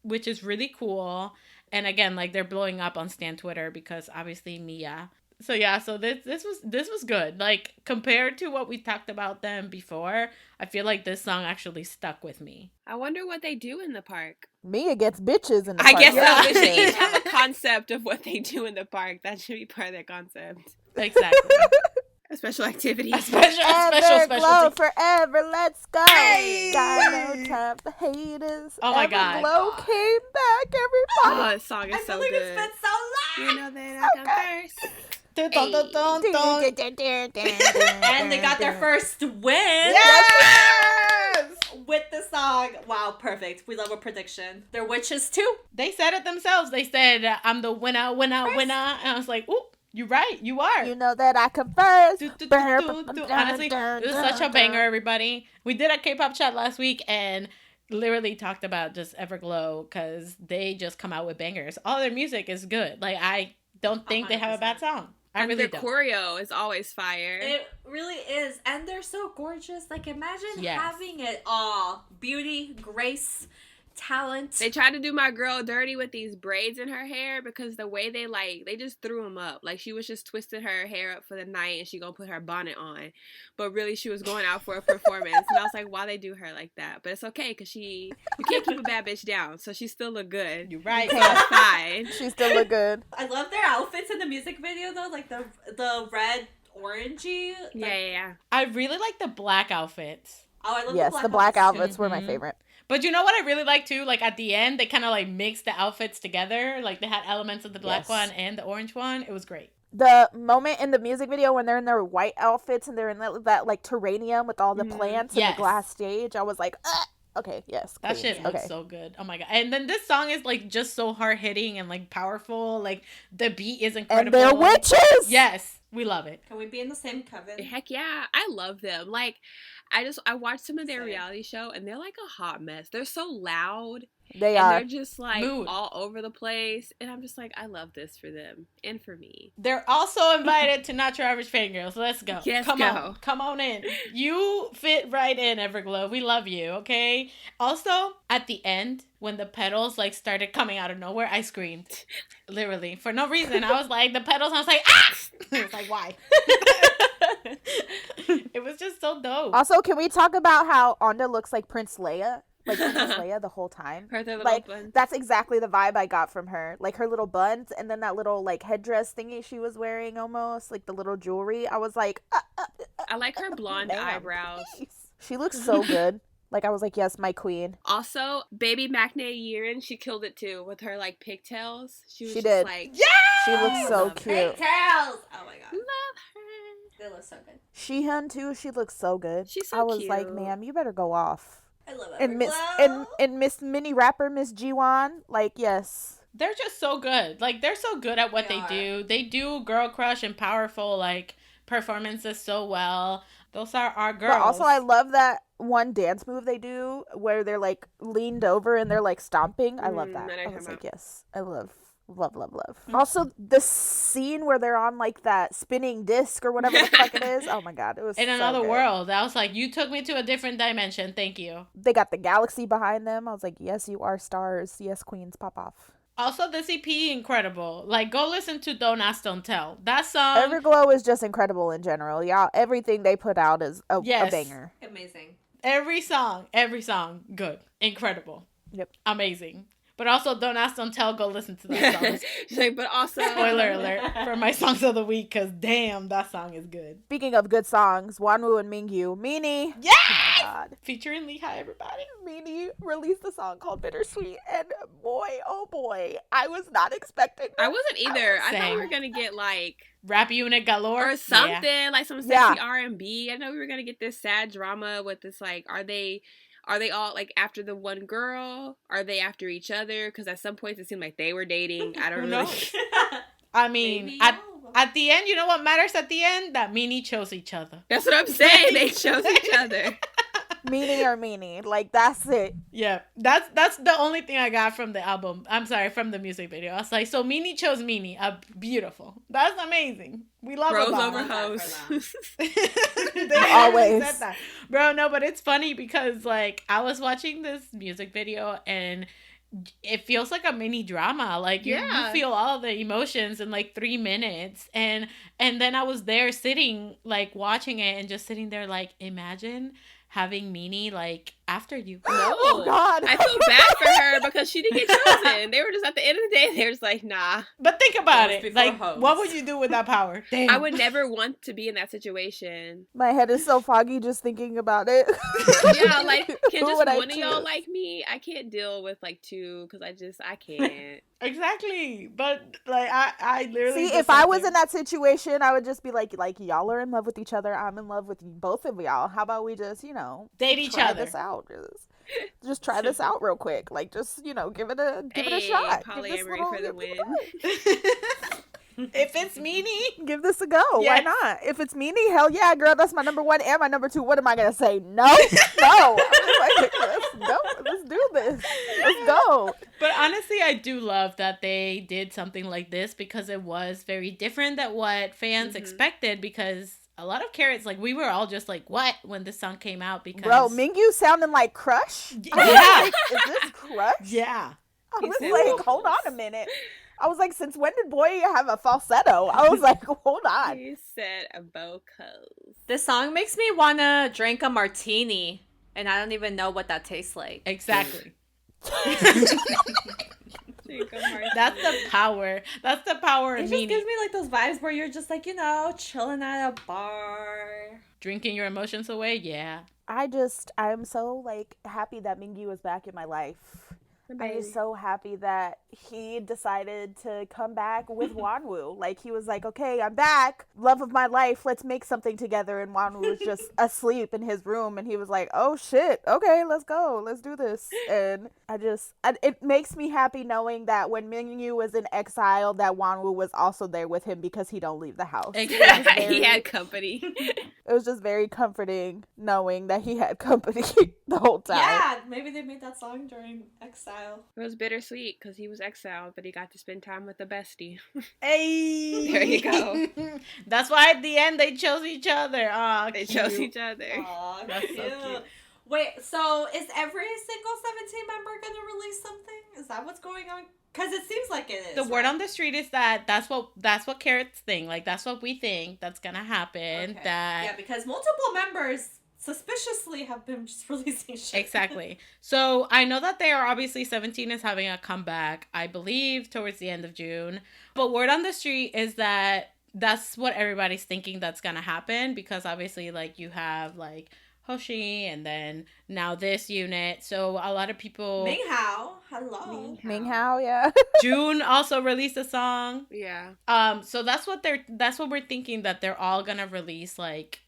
Which is really cool. And again, like, they're blowing up on Stan Twitter because obviously Mia. So yeah, so this was good. Like, compared to what we talked about them before, I feel like this song actually stuck with me. I wonder what they do in the park. Mia gets bitches in the park. I guess so. They should have a concept of what they do in the park. That should be part of their concept. Exactly. A special activity. A special Glow forever, let's go. Hey! Got no time for haters. Oh my God. Glow came back, everybody. Oh, this song is so good. It's been so long. You know that I come first. And they got their first win. Yes! With the song. Wow, perfect. We love a prediction. They're witches too. They said it themselves. They said, I'm the winner. And I was like, ooh. You're right. You are. You know that I come first. Honestly, it was such a banger, everybody. We did a K-pop chat last week and literally talked about just Everglow because they just come out with bangers. All their music is good. Like, I don't think 100%. They have a bad song. I really don't. Their choreo is always fire. It really is. And they're so gorgeous. Like, imagine having it all. Beauty, grace, talent. They tried to do my girl dirty with these braids in her hair because the way they just threw them up. Like, she was just twisting her hair up for the night and she gonna put her bonnet on, but really she was going out for a performance. And I was like, why they do her like that? But it's okay because you can't keep a bad bitch down, so she still look good. You're right. So it's fine. She still look good. I love their outfits in the music video though, like the red orangey. Yeah. I really like the black outfits. Oh, I love the black outfits were my favorite. But you know what I really like too? Like at the end, they kind of like mixed the outfits together. Like they had elements of the black one and the orange one. It was great. The moment in the music video when they're in their white outfits and they're in that like terrarium with all the plants and the glass stage, I was like, okay, yes. That shit looks so good. Oh my God. And then this song is like just so hard hitting and like powerful. Like the beat is incredible. And they're witches! Yes. We love it. Can we be in the same coven? Heck yeah. I love them. Like, I watched some of their reality show and they're like a hot mess. They're so loud. They are. They're just like all over the place. And I'm just like, I love this for them and for me. They're also invited to Not Your Average Fangirls. Let's go. Yes, Come on in. You fit right in, Everglow. We love you, okay? Also, at the end, when the petals like started coming out of nowhere, I screamed. Literally. For no reason. I was like, the petals, I was like, ah! I was like, why? It was just so dope. Also, can we talk about how Onda looks like Prince Leia? Like Princess Leia the whole time. Her little buns. That's exactly the vibe I got from her. Like her little buns and then that little like headdress thingy she was wearing almost. Like the little jewelry. I was like... I like her blonde eyebrows. Please. She looks so good. Like I was like, yes, my queen. Also, baby Maknae Yerin, she killed it too with her like pigtails. She did. Like, yeah! She looks so cute. Pigtails! Oh my God. Love her. They look so good. Sheehan too, she looks so good. She's so I was cute. like, ma'am, you better go off. I love it. And Miss Mini Rapper, Miss Jiwon, like, yes. They're just so good. Like, they're so good at what they do. They do girl crush and powerful, like, performances so well. Those are our girls. But also, I love that one dance move they do where they're, like, leaned over and they're, like, stomping. I love that. I was like, yes. I love. Mm-hmm. Also, the scene where they're on like that spinning disc or whatever the fuck it is. Oh my God, it was in so another good. world. I was like, you took me to a different dimension. Thank you. They got the galaxy behind them. I was like, yes, you are stars. Yes, queens, pop off. Also, this EP, incredible. Like, go listen to Don't Ask, Don't Tell. That song. Everglow is just incredible in general. Y'all, everything they put out is a banger. Amazing. Every song, good, incredible. Yep, amazing. But also, Don't Ask, Don't Tell, go listen to that song. She's like, but also... Spoiler alert for my songs of the week, because damn, that song is good. Speaking of good songs, Wonwoo and Mingyu. Meanie! Yes! Oh my God. Featuring LeeHi, everybody. Meanie released a song called Bittersweet, and boy, oh boy, I was not expecting that. I wasn't either. I thought we were going to get, like... Rap unit galore. Or something, like some sexy R&B. I know we were going to get this sad drama with this, like, are they Are they all like after the one girl? Are they after each other? Because at some points it seemed like they were dating. I don't Who really. knows? I mean, Maybe, at the end, you know what matters at the end? That Minnie chose each other. That's what I'm saying. They chose each other. Meanie or meanie. Like, that's it. Yeah, that's the only thing I got from the album. I'm sorry, from the music video. I was like, so Minnie chose Minnie. Beautiful. That's amazing. We love Bros about over it. hoes. They Always. said that. Bro, no, but it's funny because like I was watching this music video and it feels like a mini drama. Like you feel all the emotions in like 3 minutes, and then I was there sitting like watching it and just sitting there like, imagine having Minnie like after you. No. Oh, God. I feel bad for her because she didn't get chosen. They were just at the end of the day, they were just like, nah. But think about Hoes it. before Like, hoes. what would you do with that power? Damn. I would never want to be in that situation. My head is so foggy just thinking about it. Yeah, like, can Who just would I one of y'all choose? like me? I can't deal with like two because I can't. Exactly. But like I literally See, just if I sat was there. in that situation, I would just be like, y'all are in love with each other. I'm in love with both of y'all. How about we just, Date each try other. this out? Just try this out real quick. Like, just, give it a Hey, shot. Give this polyamory for the win. If it's Meanie, Give this a go. Why Yes. not? If it's Meanie, hell yeah, girl. That's my number one and my number two. What am I gonna say? No, no. I'm like, let's go. Let's do this. Let's go. but honestly, I do love that they did something like this because it was very different than what fans expected. Because a lot of carrots, like we were all just like, "What?" when this song came out. Because Bro, Mingyu sounding like Crush. I was Yeah. like, is this Crush? yeah. I He was said, like, "Whoa." hold on a minute. I was like, since when did Boy have a falsetto? I was like, hold on. He said a vocals. This song makes me want to drink a martini, and I don't even know what that tastes like. Exactly. Drink a martini. That's the power. That's the power It of just Meanie. gives me like those vibes where you're just like, chilling at a bar. Drinking your emotions away. Yeah. I'm so like happy that Mingyu is back in my life. I'm just so happy that he decided to come back with Wonwoo. Like, he was like, okay, I'm back. Love of my life. Let's make something together. And Wonwoo was just asleep in his room. And he was like, oh, shit. Okay, let's go. Let's do this. And it makes me happy knowing that when Mingyu was in exile, that Wonwoo was also there with him because he don't leave the house. Exactly. He had company. It was just very comforting knowing that he had company the whole time. Yeah, maybe they made that song during exile. It was bittersweet because he was exiled, but he got to spend time with the bestie. Hey. There you go. That's why at the end they chose each other. Aw, They cute. chose each other. Aw, That's so cute. Wait, so is every single 17 member gonna release something? Is that what's going on? Because it seems like it is. The word right? on the street is that that's what carrots think. Like that's what we think that's gonna happen. Okay. That Yeah, because multiple members suspiciously have been just releasing shit. exactly. So I know that they are obviously 17 is having a comeback. I believe towards the end of June. But word on the street is that that's what everybody's thinking that's gonna happen because obviously like you have like Hoshi and then now this unit. So a lot of people. Minghao, hello. Minghao, yeah. June also released a song. Yeah. So that's what we're thinking that they're all gonna release like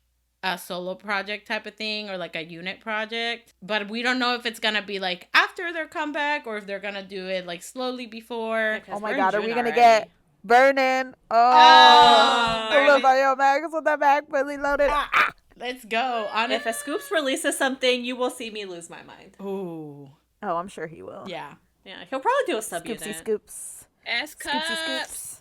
a solo project type of thing or like a unit project. But we don't know if it's gonna be like after their comeback or if they're gonna do it like slowly before. Because Oh my we're in God, are June we gonna already. get Burning? Oh, The little Burning. Bio Mags with that back fully loaded. Let's go. On If a Scoops releases something, you will see me lose my mind. Ooh. Oh, I'm sure he will. Yeah. Yeah, he'll probably do a subunit. Scoopsy scoops. S-cups. Scoopsy scoops.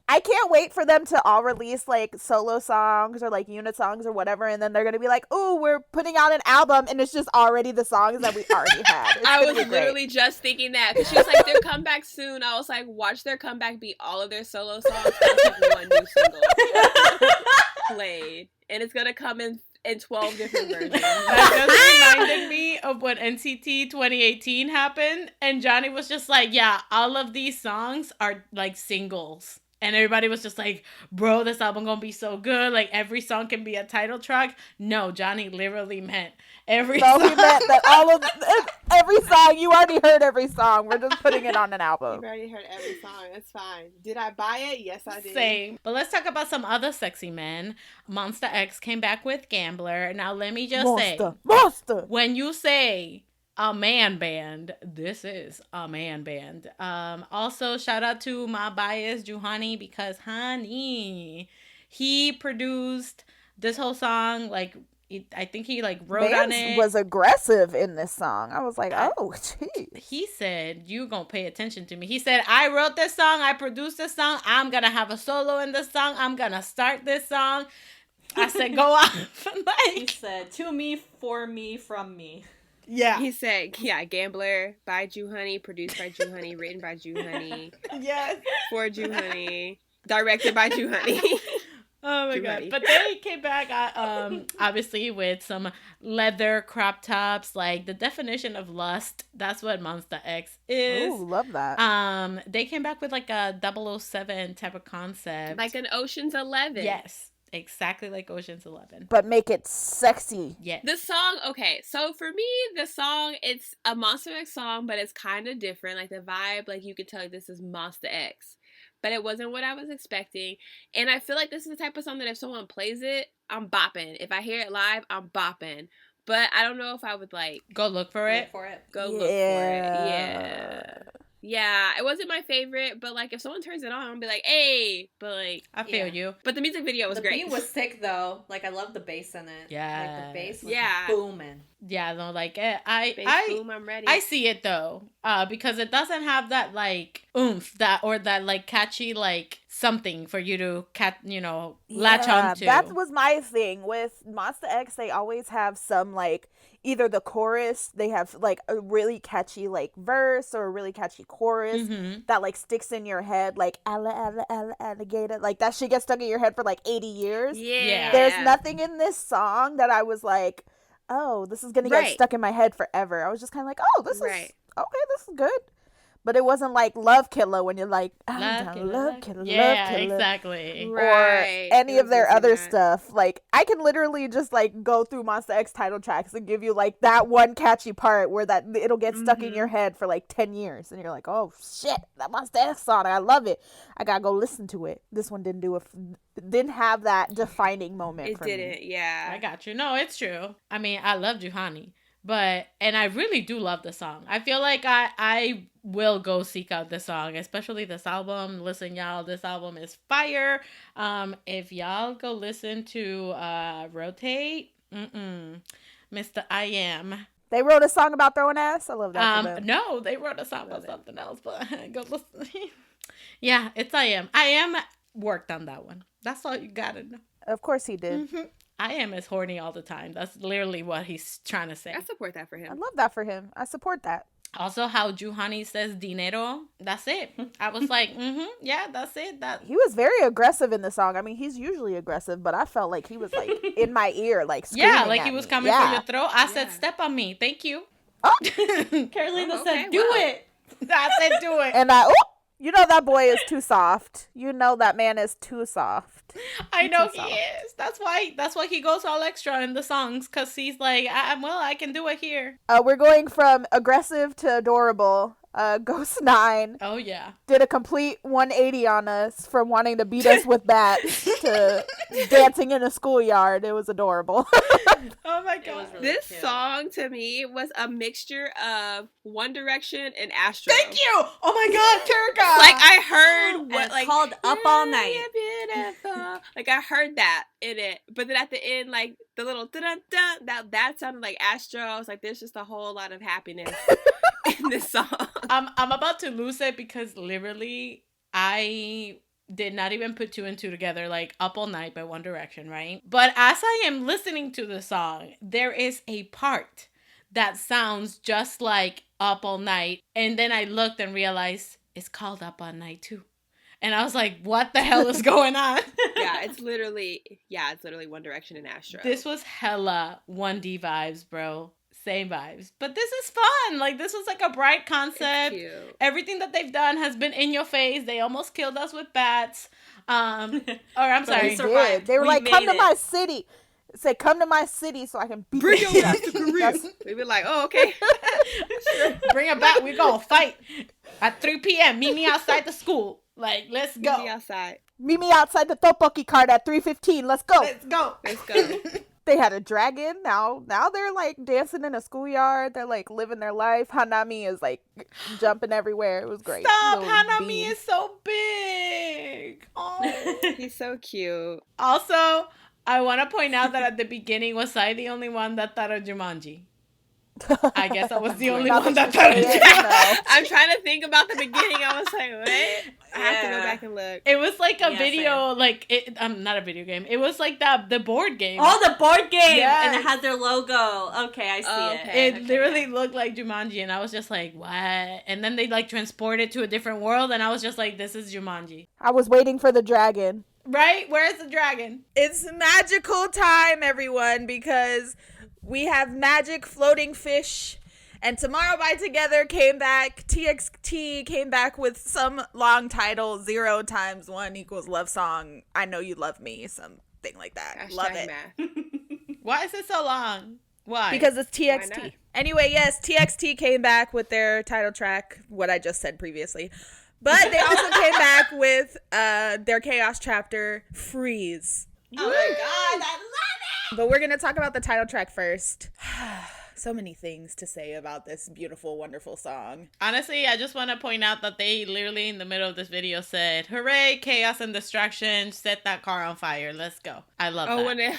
I can't wait for them to all release like solo songs or like unit songs or whatever, and then they're gonna be like, "Oh, we're putting out an album," and it's just already the songs that we already had. It's I gonna was be great. literally just thinking that because she was like, "Their comeback soon." I was like, "Watch their comeback be all of their solo songs plus like one new single played, and it's gonna come in 12 different versions." That just reminded me of when NCT 2018 happened, and Johnny was just like, "Yeah, all of these songs are like singles." And everybody was just like, bro, this album gonna be so good. Like, every song can be a title track. No, Johnny literally meant every song. He meant that all of every song, you already heard every song. We're just putting it on an album. You've already heard every song. That's fine. Did I buy it? Yes, I did. Same. But let's talk about some other sexy men. Monsta X came back with Gambler. Now, let me just say, when you say a man band, this is a man band. Also, shout out to my bias, Juhani, because honey, he produced this whole song. Like, I think he like wrote on it. Was aggressive in this song. I was like, oh, jeez. He said, you gonna pay attention to me. He said, I wrote this song, I produced this song, I'm gonna have a solo in this song, I'm gonna start this song. I said, go off. Like, he said, to me, for me, from me. Yeah. He said, yeah, Gambler by Juhani, produced by Juhani, written by Juhani. Yes. For Juhani, directed by Juhani. Oh my god. But they came back obviously with some leather crop tops, like the definition of lust. That's what Monsta X is. Oh, love that. They came back with like a 007 type of concept. Like an Ocean's 11. Yes. Exactly like Ocean's 11. But make it sexy. Yes. The song, okay, so for me, the song, it's a Monsta X song, but it's kind of different. Like the vibe, like you could tell this is Monsta X. But it wasn't what I was expecting. And I feel like this is the type of song that if someone plays it, I'm bopping. If I hear it live, I'm bopping. But I don't know if I would like... Go look for it. Go look for it. Yeah. Yeah, it wasn't my favorite, but like if someone turns it on, I'll be like, hey, but like I feel you. But the music video was the great. beat was sick though. Like I love the bass in it. Yeah. Like the bass was Yeah. booming. Yeah, no, like Boom, I'm ready. I see it though, because it doesn't have that like oomph that like catchy like something for you to latch onto. That was my thing with Monsta X. They always have some like either the chorus, they have like a really catchy like verse or a really catchy chorus that like sticks in your head, like alligator, like that shit gets stuck in your head for like 80 years. Yeah. There's nothing in this song that I was like, oh, this is gonna get stuck in my head forever. I was just kind of like, oh, this is okay, this is good. But it wasn't like Love Killer when you're like, Love Killer. Yeah, exactly. Or any of their other stuff. Like, I can literally just like go through Monsta X title tracks and give you like that one catchy part where that it'll get stuck in your head for like 10 years. And you're like, oh shit, that Monsta X song, I love it. I gotta go listen to it. This one didn't have that defining moment for me. It didn't, yeah. I got you. No, it's true. I mean, I love Juhani. And I really do love the song. I feel like I will go seek out this song, especially this album. Listen, y'all, this album is fire. If y'all go listen to Rotate, Mr. I Am. They wrote a song about throwing ass? I love that for them. No, they wrote a song about something else, but go listen. Yeah, it's I Am. I Am worked on that one. That's all you gotta know. Of course he did. I Am is horny all the time. That's literally what he's trying to say. I support that for him. I love that for him. I support that. Also, how Juhani says dinero. That's it. I was like, yeah, that's it. He was very aggressive in the song. I mean, he's usually aggressive, but I felt like he was like in my ear, like screaming yeah, like he was coming for your throat. I said, step on me. Thank you. Oh. Carolina said, do it. I said, do it. And you know that boy is too soft. You know that man is too soft. I know he is. That's why he goes all extra in the songs, because he's like, I can do it here. We're going from aggressive to adorable. Ghost 9. Oh, yeah. Did a complete 180 on us from wanting to beat us with bats to dancing in a schoolyard. It was adorable. Oh, my God. Really this cute. Song, to me, was a mixture of One Direction and Astro. Thank you! Oh, my God, Turka! Like, I heard what, it's called Up All Night. Beautiful. Like, I heard that in it. But then at the end, like, the little dun-dun-dun, that sounded like Astro. I was like, there's just a whole lot of happiness in this song. I'm about to lose it because literally I did not even put two and two together, like Up All Night by One Direction, right? But as I am listening to the song, there is a part that sounds just like Up All Night. And then I looked and realized it's called Up All Night too. And I was like, what the hell is going on? Yeah, it's literally One Direction and Astro. This was hella 1D vibes, bro. Same vibes. But this is fun. Like, this was like a bright concept. Everything that they've done has been in your face. They almost killed us with bats. Or I'm sorry. They were like, come to my city. Say, come to my city so I can beat Bring your ass to Korea. We be like, oh, okay. Bring a bat. We're going to fight at 3 p.m. Meet me outside the school. Like, let's go. Meet me outside. Meet me outside the tteokbokki cart at 3:15. Let's go. Let's go. Let's go. They had a dragon. Now they're like dancing in a schoolyard. They're like living their life. Hanami is like jumping everywhere. It was great. Stop. Hanami is so big. Oh. He's so cute. Also, I want to point out that at the beginning, was I the only one that thought of Jumanji? I guess I was the only one that thought of Jumanji. I'm trying to think about the beginning. I was like, what? I have to go back and look. It was like a video, like, not a video game. It was like the board game. Oh, the board game! Yes. And it had their logo. Okay, I see it. It literally looked like Jumanji, and I was just like, what? And then they, like, transported to a different world, and I was just like, this is Jumanji. I was waiting for the dragon. Right? Where's the dragon? It's magical time, everyone, because we have magic floating fish. And Tomorrow by Together came back. TXT came back with some long title, 0 × 1 = love song. I Know You Love Me, something like that. # love it. Math. Why is it so long? Why? Because it's TXT. Anyway, yes, TXT came back with their title track, what I just said previously. But they also came back with their Chaos chapter, Freeze. Oh my god, I love it! But we're going to talk about the title track first. So many things to say about this beautiful, wonderful song. Honestly, I just want to point out that they literally in the middle of this video said, hooray, chaos and distraction, set that car on fire, let's go. I love that.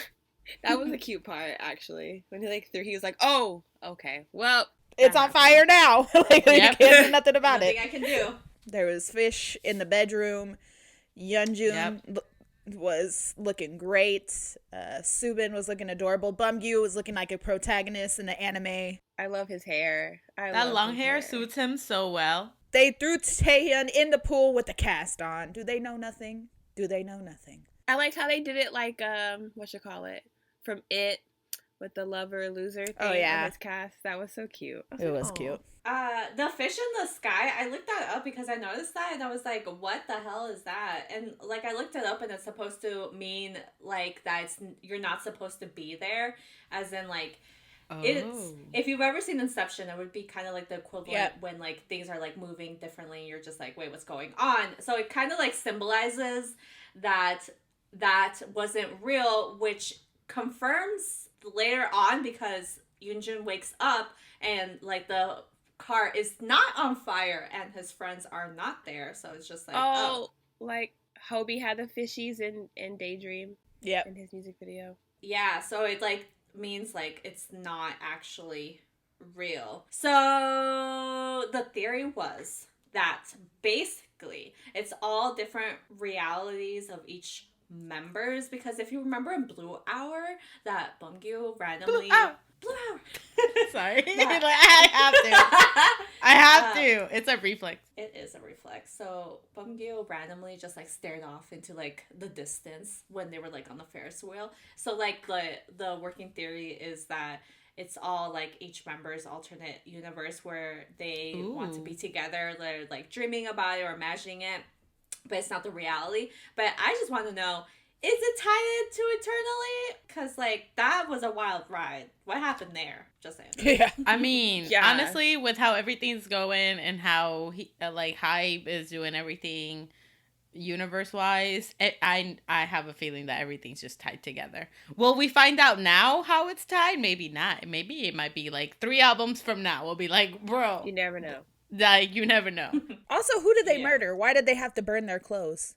That was a cute part, actually. When he was like, oh, okay, well. It's on fire now. Like, you can't do nothing about Nothing it. I can do. There was fish in the bedroom. Yeonjun was looking great. Subin was looking adorable. Bumgyu was looking like a protagonist in the anime. I love his hair. That long hair suits him so well. They threw Taehyun in the pool with the cast on. Do they know nothing? Do they know nothing? I liked how they did it like, from It, with the lover loser thing on his cast. That was so cute. It was cute. The fish in the sky, I looked that up because I noticed that and I was like, what the hell is that? And like I looked it up and it's supposed to mean like that you're not supposed to be there, as in like it's, if you've ever seen Inception, it would be kind of like the equivalent when like things are like moving differently and you're just like, wait, what's going on? So it kind of like symbolizes that wasn't real, which confirms later on because Yoonjun wakes up and like the car is not on fire and his friends are not there, so it's just like like Hobie had the fishies in Daydream in his music video. Yeah, so it like means like it's not actually real. So the theory was that basically it's all different realities of each members, because if you remember in Blue Hour that Bumgyu randomly Blue Hour. Sorry. Like, I have to. It's a reflex. It is a reflex. So Bumgyu randomly just like stared off into like the distance when they were like on the Ferris wheel. So like the working theory is that it's all like each member's alternate universe where they want to be together. They're like dreaming about it or imagining it, but it's not the reality. But I just want to know, is it tied into Eternally? Because, like, that was a wild ride. What happened there? Just saying. Yeah. I mean, honestly, with how everything's going and how, Hype is doing everything universe-wise, I have a feeling that everything's just tied together. Will we find out now how it's tied? Maybe not. Maybe it might be, like, 3 albums from now. We'll be like, bro. You never know. Like, you never know. Also, who did they murder? Why did they have to burn their clothes?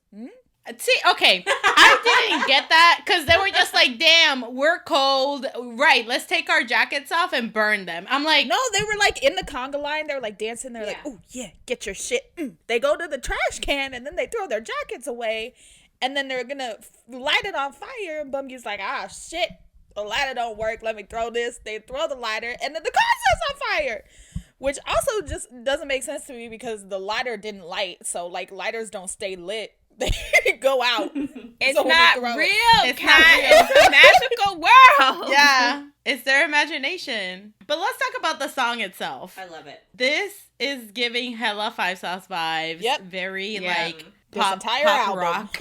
See, okay, I didn't get that, because they were just like, damn, we're cold, right, let's take our jackets off and burn them. I'm like, no, they were like in the conga line, they were like dancing, they're like, oh yeah, get your shit. They go to the trash can and then they throw their jackets away and then they're gonna light it on fire, and Bumgyu's like, ah shit, the lighter don't work, let me throw this. They throw the lighter and then the car sets on fire, which also just doesn't make sense to me because the lighter didn't light, so like lighters don't stay lit. They go out. It's not real. It's not real. It's a magical world. Yeah. It's their imagination. But let's talk about the song itself. I love it. This is giving hella Five Sauce vibes. Yep. Very Yeah. like This pop, entire pop album. rock.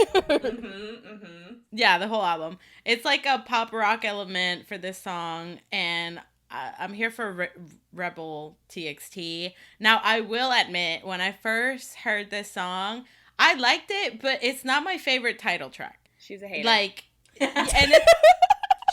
Yeah, the whole album. It's like a pop rock element for this song, and I'm here for Rebel TXT. Now, I will admit, when I first heard this song, I liked it, but it's not my favorite title track. She's a hater. Like, and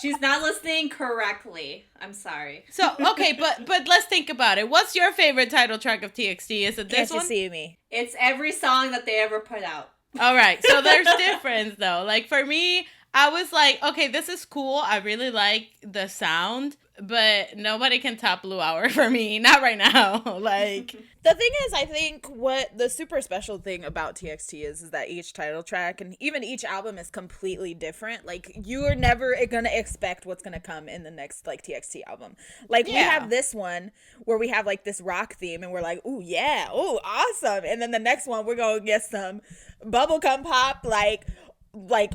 She's not listening correctly. I'm sorry. so okay, but let's think about it. What's your favorite title track of TXT? Is it this Can't you one? see me? It's every song that they ever put out. All right, so there's difference though. Like for me, I was like, okay, this is cool. I really like the sound, but nobody can top Blue Hour for me. Not right now. Like, The thing is, I think what the super special thing about TXT is that each title track and even each album is completely different. Like, you are never gonna expect what's gonna come in the next, like, TXT album. Like, we have this one where we have, like, this rock theme, and we're like, ooh, yeah, ooh, awesome. And then the next one, we're gonna get some bubblegum pop, like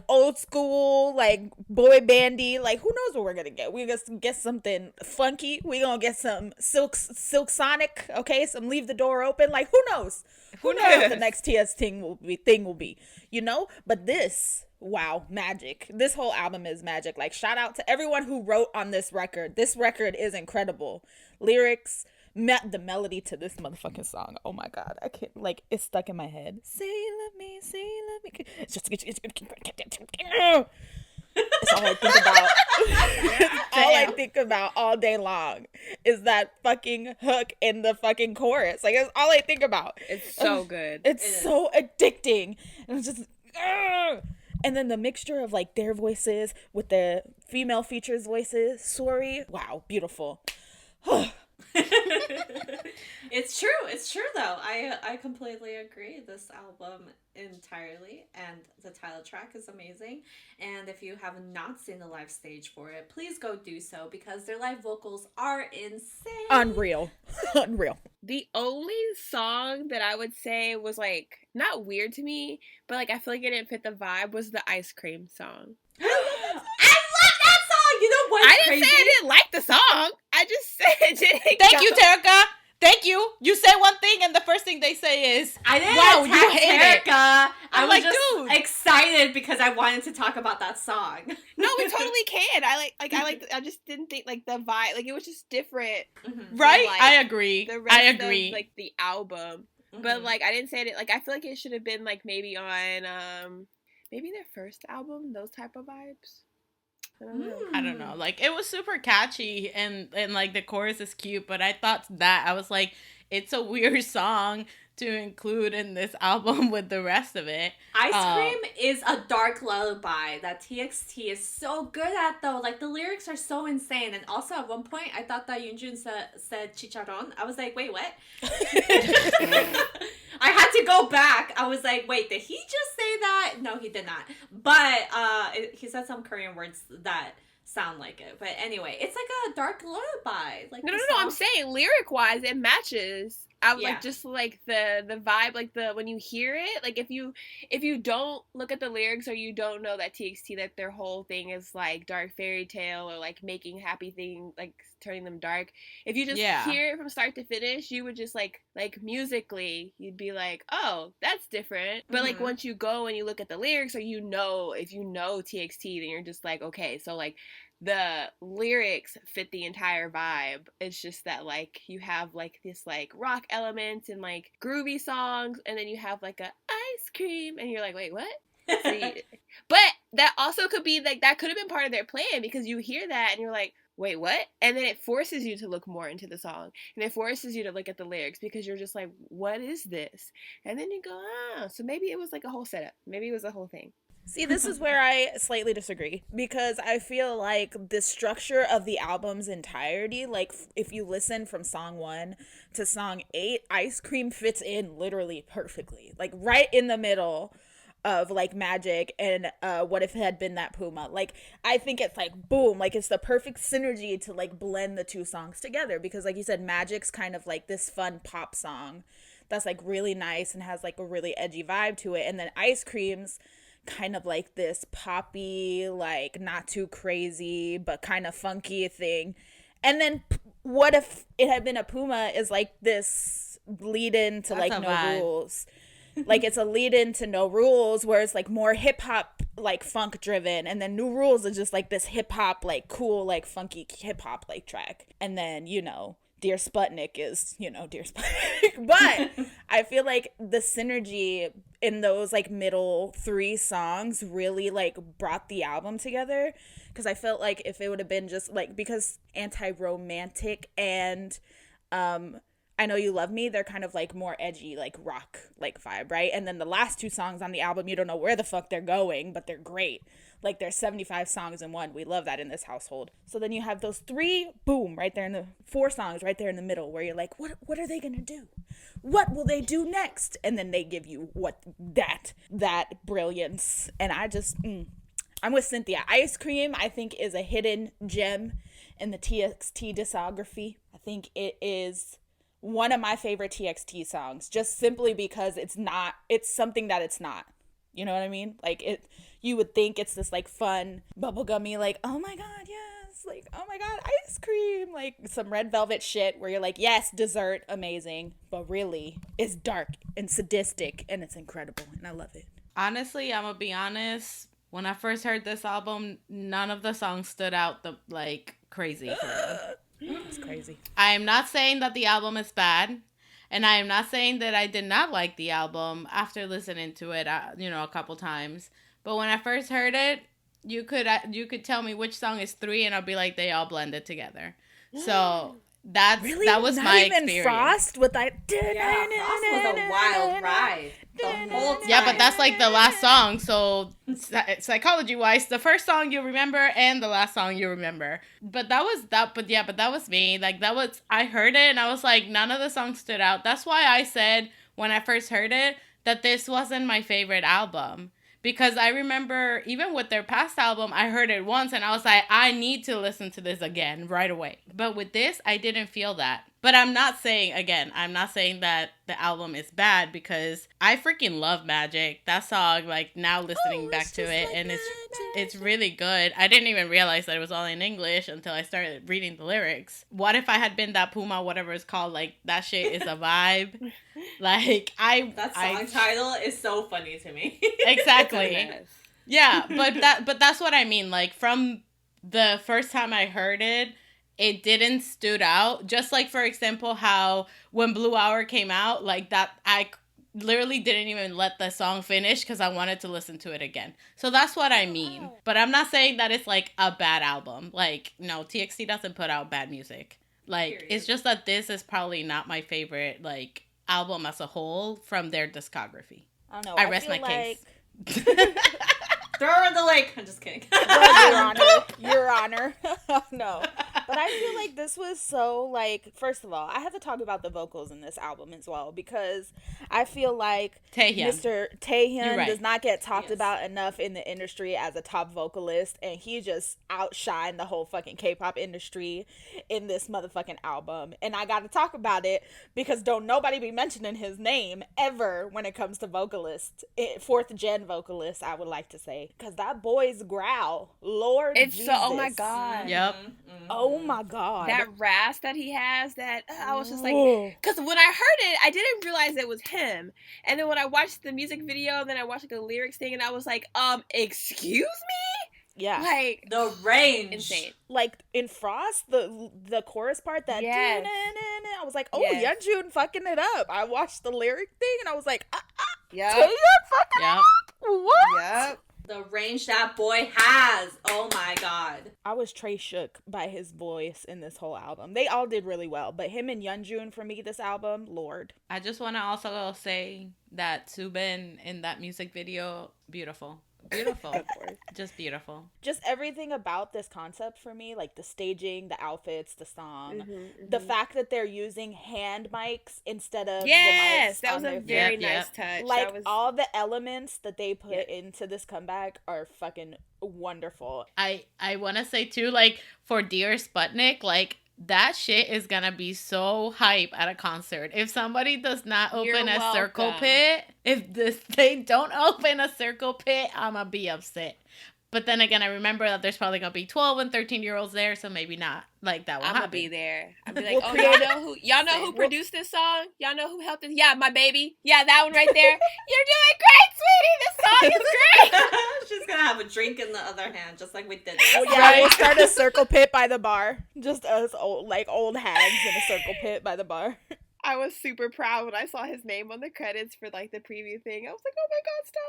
old school, like boy bandy, like who knows what we're gonna get. We're gonna get something funky. We're gonna get some Silk Sonic, okay, some Leave the Door Open, like who knows what the next TS thing will be, you know. But this, wow, magic. This whole album is magic. Like, shout out to everyone who wrote on this record. This record is incredible. Lyrics, the melody to this motherfucking song. Oh my god, I can't, like, it's stuck in my head. Say you love me, say you love me. It's just, it's all I think about. All I think about all day long is that fucking hook in the fucking chorus. Like, that's all I think about. It's so good. It's so addicting. And it's just, and then the mixture of, like, their voices with the female features voices. Sorry. Wow, beautiful. It's true though. I completely agree. This album entirely, and the title track is amazing. And if you have not seen the live stage for it, please go do so, because their live vocals are insane. Unreal. The only song that I would say was, like, not weird to me, but, like, I feel like it didn't fit the vibe was the Ice Cream song. I love that song. You know what's I didn't crazy? say I didn't like the song. I just said it didn't. thank you, Terica. Thank you. You say one thing, and the first thing they say is, I didn't wow, attack you hate it. Terica. I was like, just dude. excited because I wanted to talk about that song. No, we totally can. I just didn't think, like, the vibe, like, it was just different. Right? Like, I agree. The rest I agree. of, like, the album. But, like, I didn't say it, like, I feel like it should have been, like, maybe on, maybe their first album, those type of vibes. I don't know. Like, it was super catchy, and like the chorus is cute, but I thought that I was like, it's a weird song to include in this album with the rest of it. Ice Cream is a dark lullaby that TXT is so good at, though. Like, the lyrics are so insane. And also, at one point, I thought that Yoonjun said chicharron. I was like, wait, what? I had to go back. I was like, wait, did he just say that? No, he did not. But he said some Korean words that sound like it. But anyway, it's like a dark lullaby. Like, No, I'm saying lyric-wise, it matches. Yeah. Like, just like the vibe, like when you hear it, like if you don't look at the lyrics, or you don't know that TXT, that their whole thing is like dark fairy tale, or like making happy things, like turning them dark. If you just hear it from start to finish, you would just like musically, you'd be like, oh, that's different. But like once you go and you look at the lyrics, or if you know TXT, then you're just like, okay, so like the lyrics fit the entire vibe. It's just that, like, you have like this like rock element and like groovy songs, and then you have like a ice cream, and you're like, wait, what? But that also could be like, that could have been part of their plan, because you hear that and you're like, wait, what? And then it forces you to look more into the song, and it forces you to look at the lyrics, because you're just like, what is this? And then you go, so maybe it was like a whole setup. Maybe it was a whole thing. See, this is where I slightly disagree, because I feel like the structure of the album's entirety, like if you listen from song 1 to song 8, Ice Cream fits in literally perfectly, like right in the middle of like Magic and What If It Had Been That Puma. Like, I think it's like boom, like it's the perfect synergy to like blend the two songs together, because like you said, Magic's kind of like this fun pop song that's like really nice and has like a really edgy vibe to it, and then Ice Cream's kind of like this poppy, like not too crazy, but kind of funky thing. And then What If It Had Been a Puma is like this lead in to like No Rules. Like it's a lead in to No Rules, where it's like more hip hop, like funk driven, and then New Rules is just like this hip hop, like cool, like funky hip hop like track. And then, you know, Dear Sputnik is, you know, Dear Sputnik. But I feel like the synergy in those like middle 3 songs really like brought the album together. Because I felt like if it would have been just like, because Anti-Romantic and I Know You Love Me, they're kind of like more edgy, like rock like vibe, right? And then the last 2 songs on the album, you don't know where the fuck they're going, but they're great. Like there's 75 songs in one. We love that in this household. So then you have those 3, boom, right there in the 4 songs right there in the middle, where you're like, what are they gonna do? What will they do next? And then they give you that brilliance. And I just I'm with Cynthia. Ice Cream, I think, is a hidden gem in the TXT discography. I think it is one of my favorite TXT songs, just simply because it's something that it's not. You know what I mean? Like you would think it's this like fun, bubblegummy, like, oh my God, yes, like, oh my God, ice cream, like some Red Velvet shit where you're like, yes, dessert, amazing, but really it's dark and sadistic and it's incredible and I love it. Honestly, I'm gonna be honest. When I first heard this album, none of the songs stood out like crazy for me. It's crazy. I am not saying that the album is bad, and I am not saying that I did not like the album after listening to it, a couple times. But when I first heard it, you could tell me which song is 3, and I'll be like, they all blended together. So that was my experience. Not even Frost with that. Yeah, Frost was a wild ride. The whole time. Yeah, but that's like the last song. So psychology-wise, the first song you remember and the last song you remember. But that was me. Like I heard it and I was like, none of the songs stood out. That's why I said when I first heard it that this wasn't my favorite album. Because I remember even with their past album, I heard it once and I was like, I need to listen to this again right away. But with this, I didn't feel that. But I'm not saying that the album is bad, because I freaking love Magic. That song, like now listening back to it, and it's really good. I didn't even realize that it was all in English until I started reading the lyrics. What If I Had Been That Puma, whatever it's called, like that shit is a vibe. Like that song title is so funny to me. Exactly. Yeah, but that's what I mean. Like from the first time I heard it, it didn't stood out. Just like, for example, how when Blue Hour came out, like that, I literally didn't even let the song finish because I wanted to listen to it again. So that's what I mean. But I'm not saying that it's like a bad album. Like, no, TXT doesn't put out bad music. Like, period. It's just that this is probably not my favorite, like, album as a whole from their discography. I don't know. I rest my case. Throw her in the lake. I'm just kidding. Your Honor. No. But I feel like this was so, like, first of all, I have to talk about the vocals in this album as well, because I feel like Mr. Taehyun does not get talked about enough in the industry as a top vocalist, and he just outshined the whole fucking K-pop industry in this motherfucking album. And I gotta talk about it because don't nobody be mentioning his name ever when it comes to vocalists, 4th gen vocalists, I would like to say, because that boy's growl, Lord Jesus. Oh my God. Yep. Mm-hmm. Oh my God. That rasp that he has, that I was just like, because when I heard it, I didn't realize it was him. And then when I watched the music video, then I watched like the lyrics thing, and I was like, excuse me? Yeah. Like, the range. Insane. Like in Frost, the chorus part, that I was like, Yeonjun fucking it up. I watched the lyric thing and I was like, Taehyun fucking it up? What? Yep. The range that boy has. Oh my God. I was Trey shook by his voice in this whole album. They all did really well, but him and Yeonjun for me this album, Lord. I just want to also say that Subin in that music video, beautiful. Beautiful. Of course. Just beautiful. Just everything about this concept for me, like the staging, the outfits, the song, the fact that they're using hand mics instead of the mics that was a very nice touch. Like all the elements that they put into this comeback are fucking wonderful. I want to say too, like for Dear Sputnik, like that shit is gonna be so hype at a concert. If somebody does not open You're a circle welcome. pit, they don't open a circle pit, I'ma be upset. But then again, I remember that there's probably gonna be 12 and 13-year-olds there, so maybe not. Like, that will I'm happen. gonna be there. I'll be like, We'll oh, create y'all know who produced this song? Y'all know who helped this? Yeah, my baby. Yeah, that one right there. You're doing great, sweetie. This song is great. She's gonna have a drink in the other hand, just like we did. Yeah, we'll start a circle pit by the bar. Just us old hags in a circle pit by the bar. I was super proud when I saw his name on the credits for like the preview thing. I was like, oh my god, stop.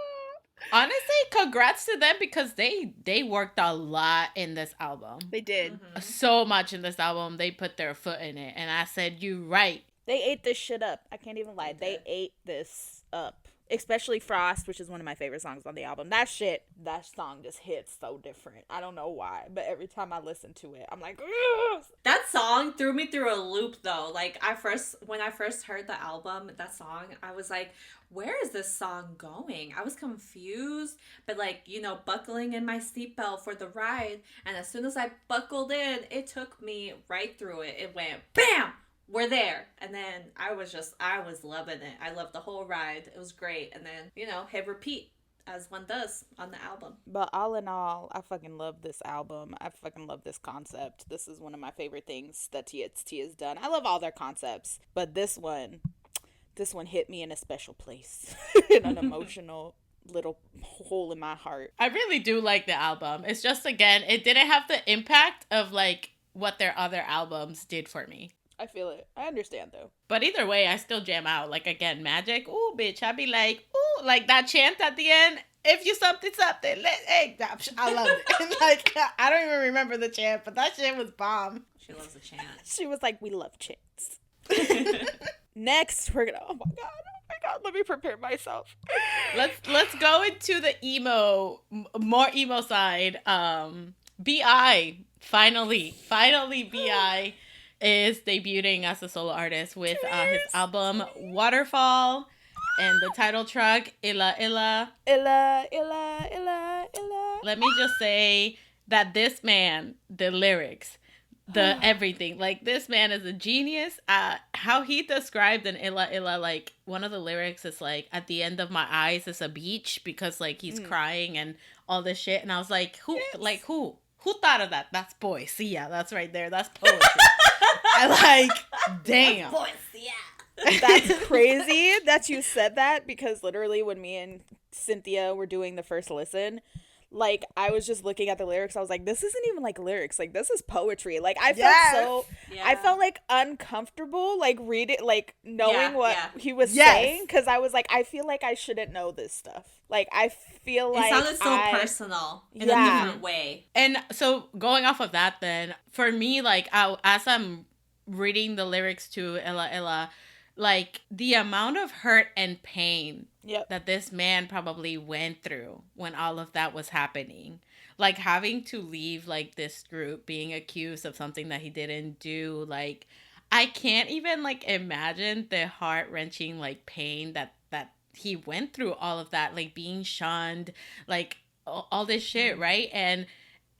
Honestly, congrats to them because they worked a lot in this album. They did. Mm-hmm. So much in this album. They put their foot in it. And I said, you right. They ate this shit up. I can't even lie. They ate this up. Especially Frost, which is one of my favorite songs on the album. That song just hits so different. I don't know why, but every time I listen to it, I'm like, ugh! That song threw me through a loop though. Like when I first heard the album, that song, I was like, where is this song going? I was confused, but like, you know, buckling in my seatbelt for the ride. And as soon as I buckled in, it took me right through it. It went BAM! We're there. And then I was loving it. I loved the whole ride. It was great. And then, you know, hit repeat as one does on the album. But all in all, I fucking love this album. I fucking love this concept. This is one of my favorite things that TXT has done. I love all their concepts, but this one hit me in a special place, in an emotional little hole in my heart. I really do like the album. It's just, again, it didn't have the impact of like what their other albums did for me. I feel it. I understand though. But either way, I still jam out. Like, again, Magic. Ooh, bitch. I be like, ooh, like that chant at the end. If you something, hey, I love it. Like, I don't even remember the chant, but that shit was bomb. She loves a chant. She was like, we love chants. Next, we're gonna. Oh my god. Let me prepare myself. Let's go into the more emo side. BI finally BI is debuting as a solo artist with his album Waterfall and the title track Illa Illa. Illa, illa, illa, illa. Let me just say that this man, the lyrics, the everything, like, this man is a genius. How he described an Illa Illa, like, one of the lyrics is like, at the end of my eyes is a beach, because like he's crying and all this shit. And I was like, who thought of that? That's poesía. That's right there. That's poetry. I like, damn. That's crazy that you said that, because literally when me and Cynthia were doing the first listen, like, I was just looking at the lyrics. I was like, this isn't even like lyrics. Like, this is poetry. Like, I felt I felt like uncomfortable, like reading, like knowing what he was saying, because I was like, I feel like I shouldn't know this stuff. Like, I feel like it sounded so personal in a different way. And so going off of that, then for me, like, as I'm reading the lyrics to Illa Illa, like, the amount of hurt and pain that this man probably went through when all of that was happening, like having to leave like this group, being accused of something that he didn't do, like, I can't even like imagine the heart-wrenching like pain that he went through, all of that, like being shunned, like all this shit, right?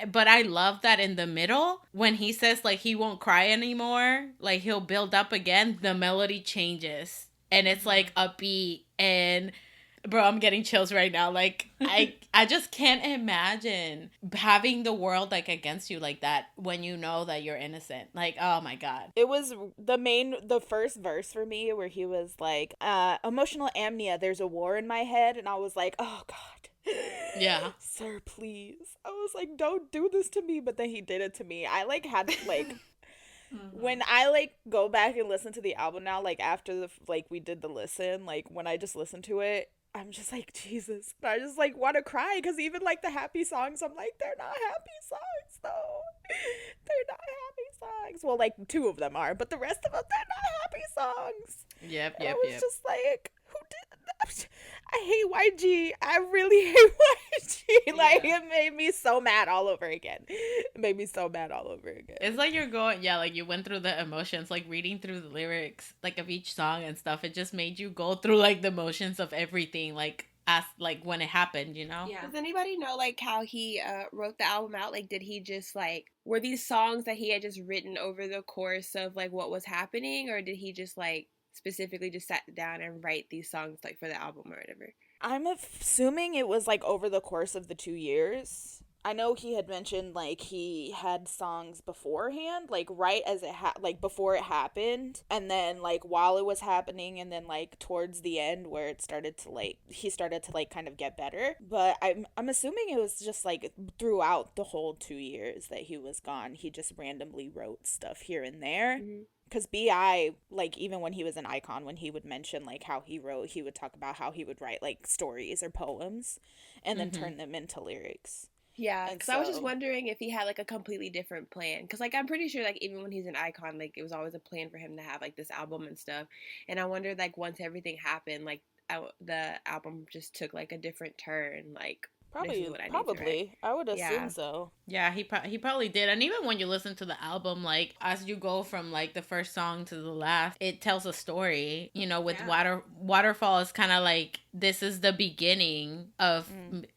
But I love that in the middle, when he says, like, he won't cry anymore, like, he'll build up again, the melody changes. And it's, like, upbeat. And, bro, I'm getting chills right now. Like, I just can't imagine having the world, like, against you like that when you know that you're innocent. Like, oh, my God. It was the first verse for me where he was like, emotional amnesia, there's a war in my head. And I was like, oh, God. Yeah. Sir, please. I was like, don't do this to me. But then he did it to me. I like had like when I like go back and listen to the album now, like after the like we did the listen, like when I just listen to it, I'm just like, Jesus. And I just like want to cry, because even like the happy songs, I'm like, they're not happy songs though. They're not happy songs. Well, like 2 of them are, but the rest of them, they're not happy songs. Yep. I was just like, who did that? I hate YG. I really hate YG. Like, it made me so mad all over again. It's like you're going, like you went through the emotions, like reading through the lyrics, like of each song and stuff. It just made you go through like the emotions of everything, like as like when it happened, you know? Yeah. Does anybody know like how he wrote the album out? Like, did he just like, were these songs that he had just written over the course of like what was happening, or did he just like specifically just sat down and write these songs like for the album or whatever? I'm assuming it was like over the course of the 2 years. I know he had mentioned like he had songs beforehand, like right as it like before it happened, and then like while it was happening, and then like towards the end where it started to like he started to like kind of get better. But I'm assuming it was just like throughout the whole 2 years that he was gone, he just randomly wrote stuff here and there. Mm-hmm. Because B.I., like, even when he was an icon, when he would mention, like, how he wrote, he would talk about how he would write, like, stories or poems and then turn them into lyrics. Yeah, And because I was just wondering if he had, like, a completely different plan. Because, like, I'm pretty sure, like, even when he's an icon, like, it was always a plan for him to have, like, this album and stuff. And I wondered, like, once everything happened, like, the album just took, like, a different turn, like... Probably. I would assume so. Yeah, he probably did. And even when you listen to the album, like, as you go from, like, the first song to the last, it tells a story. You know, with Waterfall is kind of like, this is the beginning of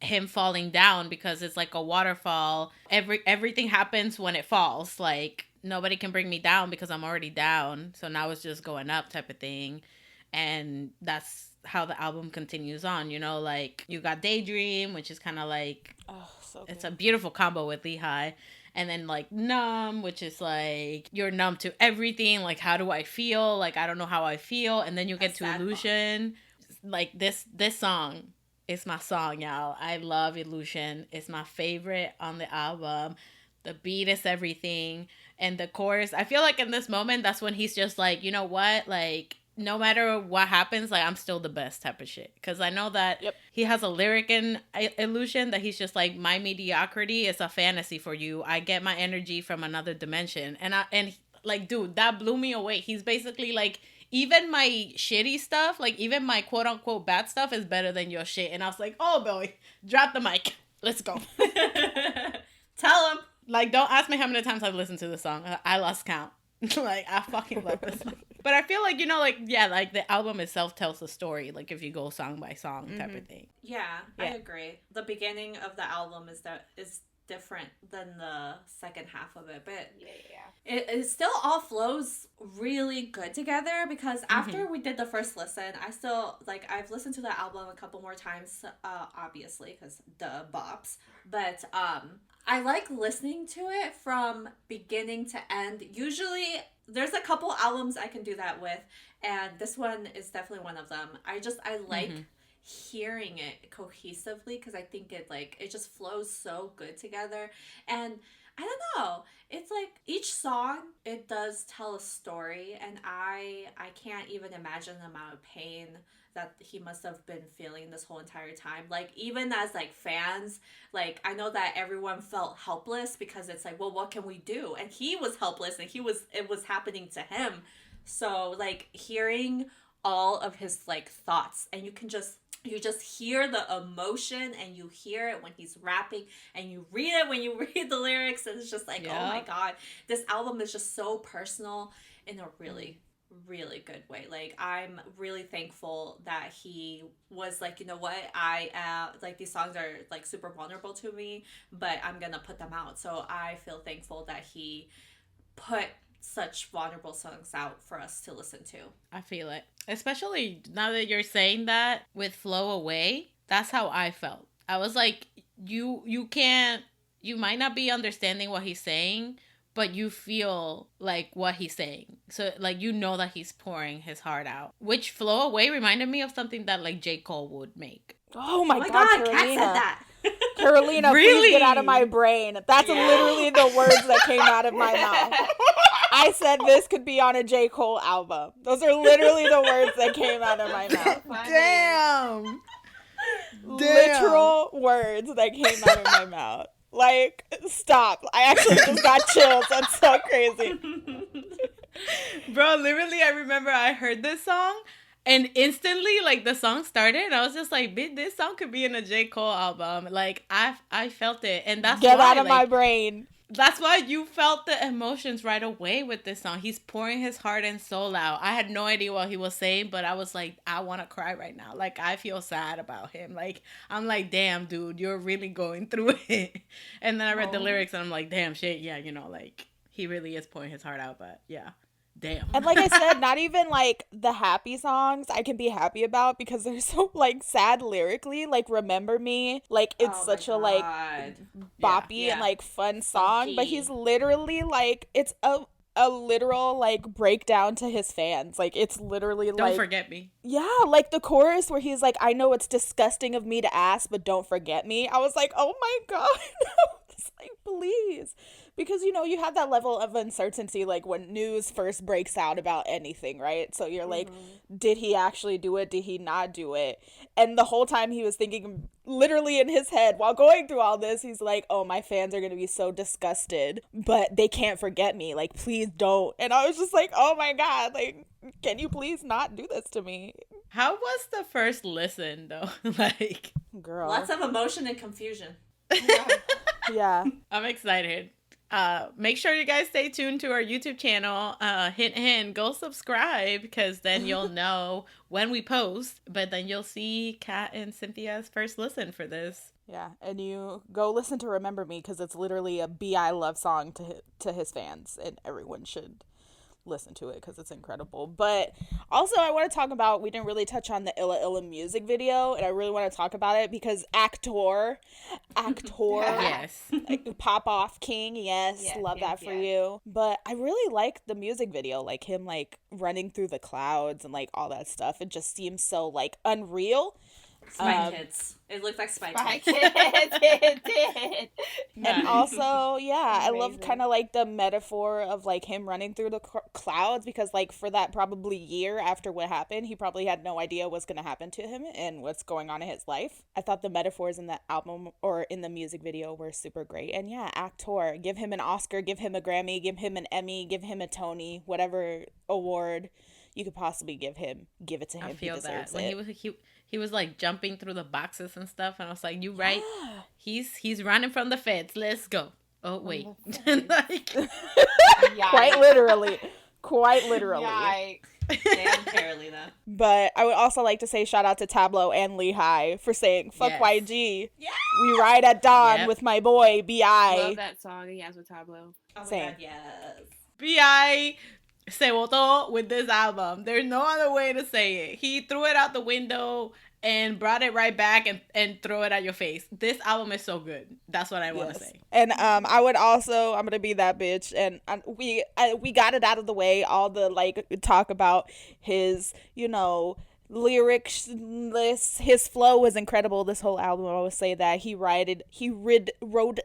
him falling down, because it's like a waterfall. Everything happens when it falls. Like, nobody can bring me down because I'm already down. So now it's just going up type of thing. And that's how the album continues on, you know, like you got Daydream, which is kind of like, so it's a beautiful combo with LeeHi, and then like Numb, which is like you're numb to everything, like how do I feel, like I don't know how I feel, and then you get to Illusion. Like this song is my song, y'all. I love Illusion. It's my favorite on the album. The beat is everything, and the chorus, I feel like in this moment, that's when he's just like, you know what, like no matter what happens, like I'm still the best type of shit. Because I know that he has a lyric in Illusion that he's just like, my mediocrity is a fantasy for you. I get my energy from another dimension. And like, dude, that blew me away. He's basically like, even my shitty stuff, like even my quote unquote bad stuff is better than your shit. And I was like, oh boy, drop the mic. Let's go. Tell him. Like, don't ask me how many times I've listened to the song. I lost count. Like, I fucking love this song. But I feel like, you know, like, yeah, like the album itself tells a story, like if you go song by song type of thing. Yeah, I agree. The beginning of the album is different than the second half of it, but it still all flows really good together, because after we did the first listen, I still, like, I've listened to the album a couple more times, obviously, because the bops, but I like listening to it from beginning to end. Usually there's a couple albums I can do that with, and this one is definitely one of them. I like hearing it cohesively, because I think it just flows so good together. And I don't know, it's like each song, it does tell a story, and I can't even imagine the amount of pain that he must have been feeling this whole entire time. Like, even as like fans, like I know that everyone felt helpless, because it's like, well, what can we do? And he was helpless, and it was happening to him. So like hearing all of his like thoughts, and you just hear the emotion, and you hear it when he's rapping, and you read it when you read the lyrics, and it's just like, oh my god, this album is just so personal in a really good way. Like, I'm really thankful that he was like, you know what, I like these songs are like super vulnerable to me, but I'm gonna put them out. So I feel thankful that he put such vulnerable songs out for us to listen to. I feel it. Especially now that you're saying that with Flow Away, that's how I felt. I was like, you might not be understanding what he's saying, but you feel like what he's saying. So like, you know that he's pouring his heart out. Which Flow Away reminded me of something that like J. Cole would make. Oh my god, Kat said that. Carolina, really? Please get out of my brain. That's literally the words that came out of my mouth. I said this could be on a J. Cole album. Those are literally the words that came out of my mouth. Damn. Literal words that came out of my mouth. Like, stop. I actually just got chills. That's so crazy. Bro, literally, I remember I heard this song, and instantly, like, the song started, and I was just like, bitch, this song could be in a J. Cole album. Like, I felt it, and that's Get why, out of my brain. That's why you felt the emotions right away with this song. He's pouring his heart and soul out. I had no idea what he was saying, but I was like, I want to cry right now. Like, I feel sad about him. Like, I'm like, damn, dude, you're really going through it. And then I read the lyrics and I'm like, damn, shit, yeah, you know, like, he really is pouring his heart out, but yeah. Damn. And like I said, not even like the happy songs I can be happy about because they're so like sad lyrically. Like Remember Me, like it's such a like boppy and like fun song, Funky. but he's literally like it's a literal like breakdown to his fans. Like it's literally Don't like forget me. Yeah, like the chorus where he's like, I know it's disgusting of me to ask, but don't forget me. I was like, oh my god. It's like, please. Because, you know, you have that level of uncertainty, like, when news first breaks out about anything, right? So you're like, did he actually do it? Did he not do it? And the whole time he was thinking, literally in his head, while going through all this, he's like, oh, my fans are going to be so disgusted, but they can't forget me. Like, please don't. And I was just like, oh, my God. Like, can you please not do this to me? How was the first listen, though? Like, girl. Lots of emotion and confusion. Yeah. I'm excited. Make sure you guys stay tuned to our YouTube channel. Hint, go subscribe because then you'll know when we post. But then you'll see Kat and Cynthia's first listen for this. Yeah, and you go listen to Remember Me because it's literally a B.I. love song to his fans, and everyone should listen to it because it's incredible. But also I want to talk about, we didn't really touch on the Illa Illa music video, and I really want to talk about it because actor Yes. like, pop off king, yes, love that for you. But I really like the music video, like him like running through the clouds and like all that stuff. It just seems so like unreal. Spy Kids. It looked like Spy Kids. It did. And also, yeah, I love Amazing. kind of like the metaphor of like him running through the clouds because like for that probably year after what happened, he probably had no idea what's going to happen to him and what's going on in his life. I thought the metaphors in the album or in the music video were super great. And yeah, actor, give him an Oscar, give him a Grammy, give him an Emmy, give him a Tony, whatever award you could possibly give it to him. I feel he that. deserves When it. he was like jumping through the boxes and stuff, and I was like, you right. He's running from the feds. Let's go. Oh wait. Like, Quite literally. Yikes. Damn Carolina. But I would also like to say shout out to Tableau and LeeHi for saying fuck Yes. YG. Yeah. We ride at dawn Yep. with my boy B.I. Love that song he has with Tableau. Oh my Same. god, yes. B.I. se votó with this album. There's no other way to say it. He threw it out the window and brought it right back and throw it at your face. This album is so good. That's what I want to say. And I would also, I'm gonna be that bitch, and we got it out of the way. All the like talk about his, you know, lyrics, his flow was incredible. This whole album, I would say that he rode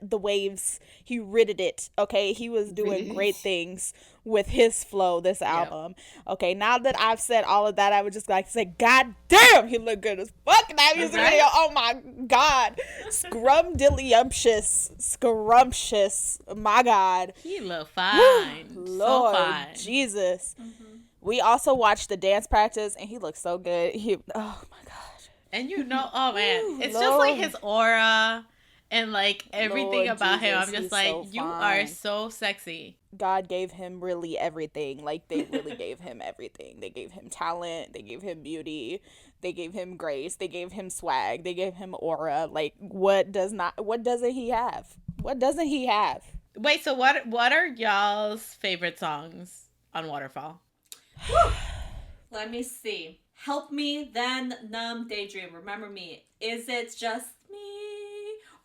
the waves. He ridded it. Okay, he was doing great things with his flow this album. Okay, now that I've said all of that, I would just like to say, God damn, he looked good as fuck in that music video. Oh my God, scrumptious, my God. He look fine. Lord so fine. Jesus. We also watched the dance practice, and he looked so good. Oh my gosh. And you know, oh man, it's just like his aura and like everything Lord about him. I'm Jesus, just he's like, so you fine. are so sexy. God gave him really everything. Like, they really gave him everything. They gave him talent. They gave him beauty. They gave him grace. They gave him swag. They gave him aura. Like, what doesn't he have? What doesn't he have? Wait, so what are y'all's favorite songs on Waterfall? Let me see. Help Me, Then, Numb, Daydream, Remember Me. Is it just me?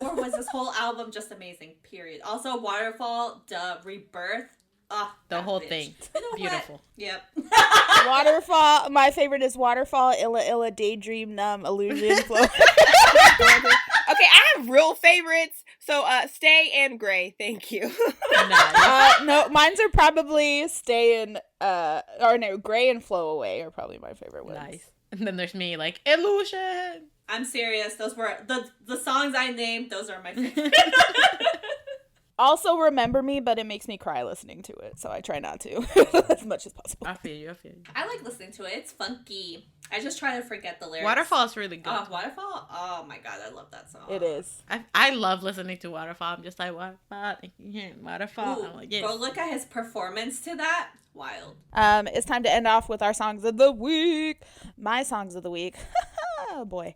Or was this whole album just amazing? Period. Also, Waterfall, Rebirth. The whole thing. You know Beautiful. What? Yep. Waterfall. My favorite is Waterfall, Illa Illa, Daydream, Numb, Illusion, Flow. Okay, I have real favorites. So, Stay and Gray. Thank you. Nice. No, mine's are probably Gray and Flow Away are probably my favorite ones. Nice. And then there's me, like, Illusion. I'm serious. Those were the songs I named. Those are my favorite. Also, Remember Me, but it makes me cry listening to it, so I try not to as much as possible. I feel you. I like listening to it. It's funky. I just try to forget the lyrics. Waterfall's really good. Oh, Waterfall? Oh my god, I love that song. It is. I love listening to Waterfall. I'm just like, Waterfall. Ooh, I'm like, yes. go look at his performance to that. Wild. It's time to end off with our songs of the week. My songs of the week. Oh boy.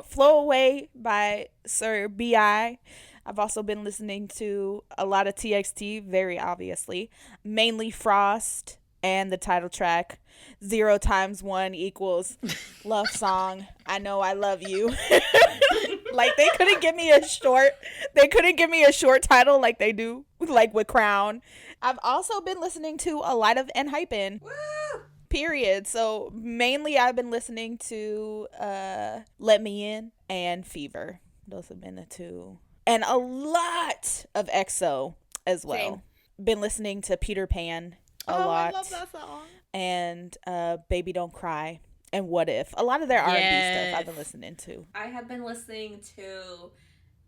Flow Away by Sir B.I. I've also been listening to a lot of TXT, very obviously. Mainly Frost and the title track 0 × 1 = love song. I know I love you. Like they couldn't give me a short title like they do like with Crown. I've also been listening to a lot of NHYPEN. Woo! Period. So mainly I've been listening to Let Me In and Fever. Those have been the two. And a lot of EXO as well. Same. Been listening to Peter Pan a lot. I love that song. And Baby Don't Cry and What If. A lot of their R&B stuff I've been listening to. I have been listening to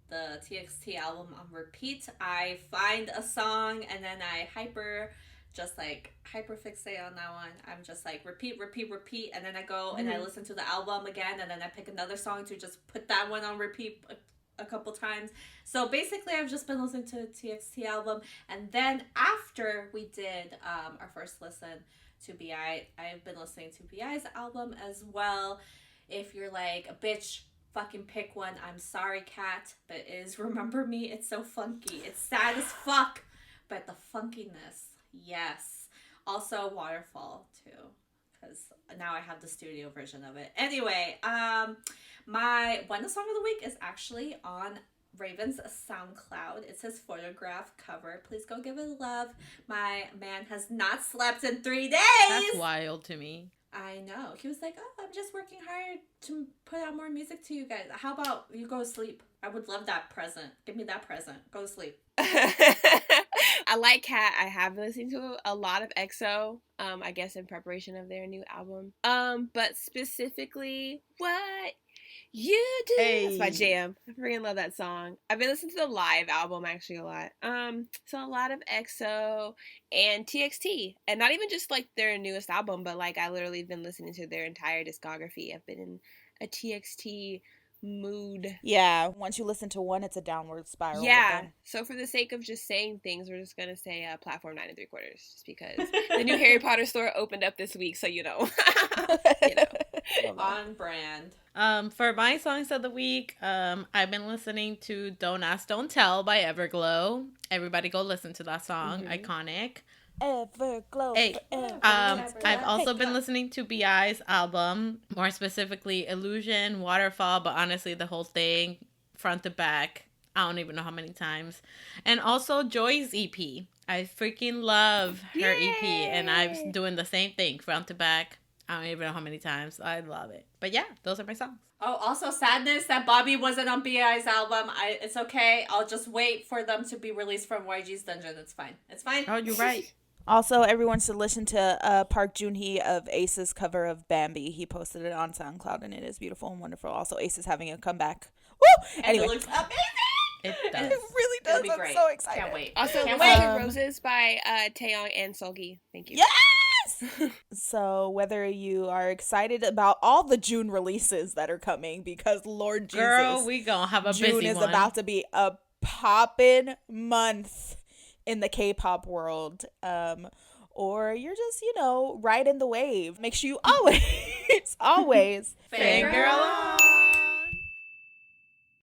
the TXT album on repeat. I find a song and then I hyperfixate on that one. I'm just like repeat, and then I go and I listen to the album again, and then I pick another song to just put that one on repeat a couple times. So basically I've just been listening to the TXT album, and then after we did our first listen to BI, I've been listening to BI's album as well. If you're like, bitch, fucking pick one, I'm sorry, Kat, but it is Remember Me. It's so funky. It's sad as fuck, but the funkiness, yes. Also Waterfall too, because now I have the studio version of it. Anyway, my bonus song of the week is actually on Raven's SoundCloud. It's his photograph cover. Please go give it a love. My man has not slept in 3 days. That's wild to me. I know. He was like, oh, I'm just working hard to put out more music to you guys. How about you go to sleep? I would love that present. Give me that present. Go to sleep. I like Kat. I have been listening to a lot of EXO, I guess in preparation of their new album. But specifically, What You Do. Hey. That's my jam. I freaking love that song. I've been listening to the live album actually a lot. So a lot of EXO and TXT. And not even just like their newest album, but like I literally been listening to their entire discography. I've been in a TXT mood. Yeah, once you listen to one, it's a downward spiral. Yeah. So for the sake of just saying things, we're just gonna say platform 9 3/4, just because the new Harry Potter store opened up this week, so you know. On brand. For my songs of the week, I've been listening to Don't Ask, Don't Tell by Everglow. Everybody go listen to that song. Iconic. Everglow. Hey, forever. I've also been listening to BI's album, more specifically Illusion, Waterfall, but honestly the whole thing, front to back, I don't even know how many times. And also Joy's EP. I freaking love her EP, and I'm doing the same thing, front to back. I don't even know how many times. I love it. But yeah, those are my songs. Oh, also sadness that Bobby wasn't on BI's album. It's okay. I'll just wait for them to be released from YG's Dungeon. It's fine. It's fine. Oh, you're right. Also, everyone should listen to Park Joon-hee of Ace's cover of Bambi. He posted it on SoundCloud, and it is beautiful and wonderful. Also, Ace is having a comeback. Woo! And Anyway. it looks amazing. It does. It really does. It'll be I'm great. so excited. Can't wait. Also, Can't Listen wait. to Roses by Taeyong and Seulgi. Thank you. Yes! So, whether you are excited about all the June releases that are coming, because Lord Jesus, Girl, we gonna have a June busy is one. about to be a poppin' month in the K-pop world. Or you're just, riding the wave. Make sure you always Fangirl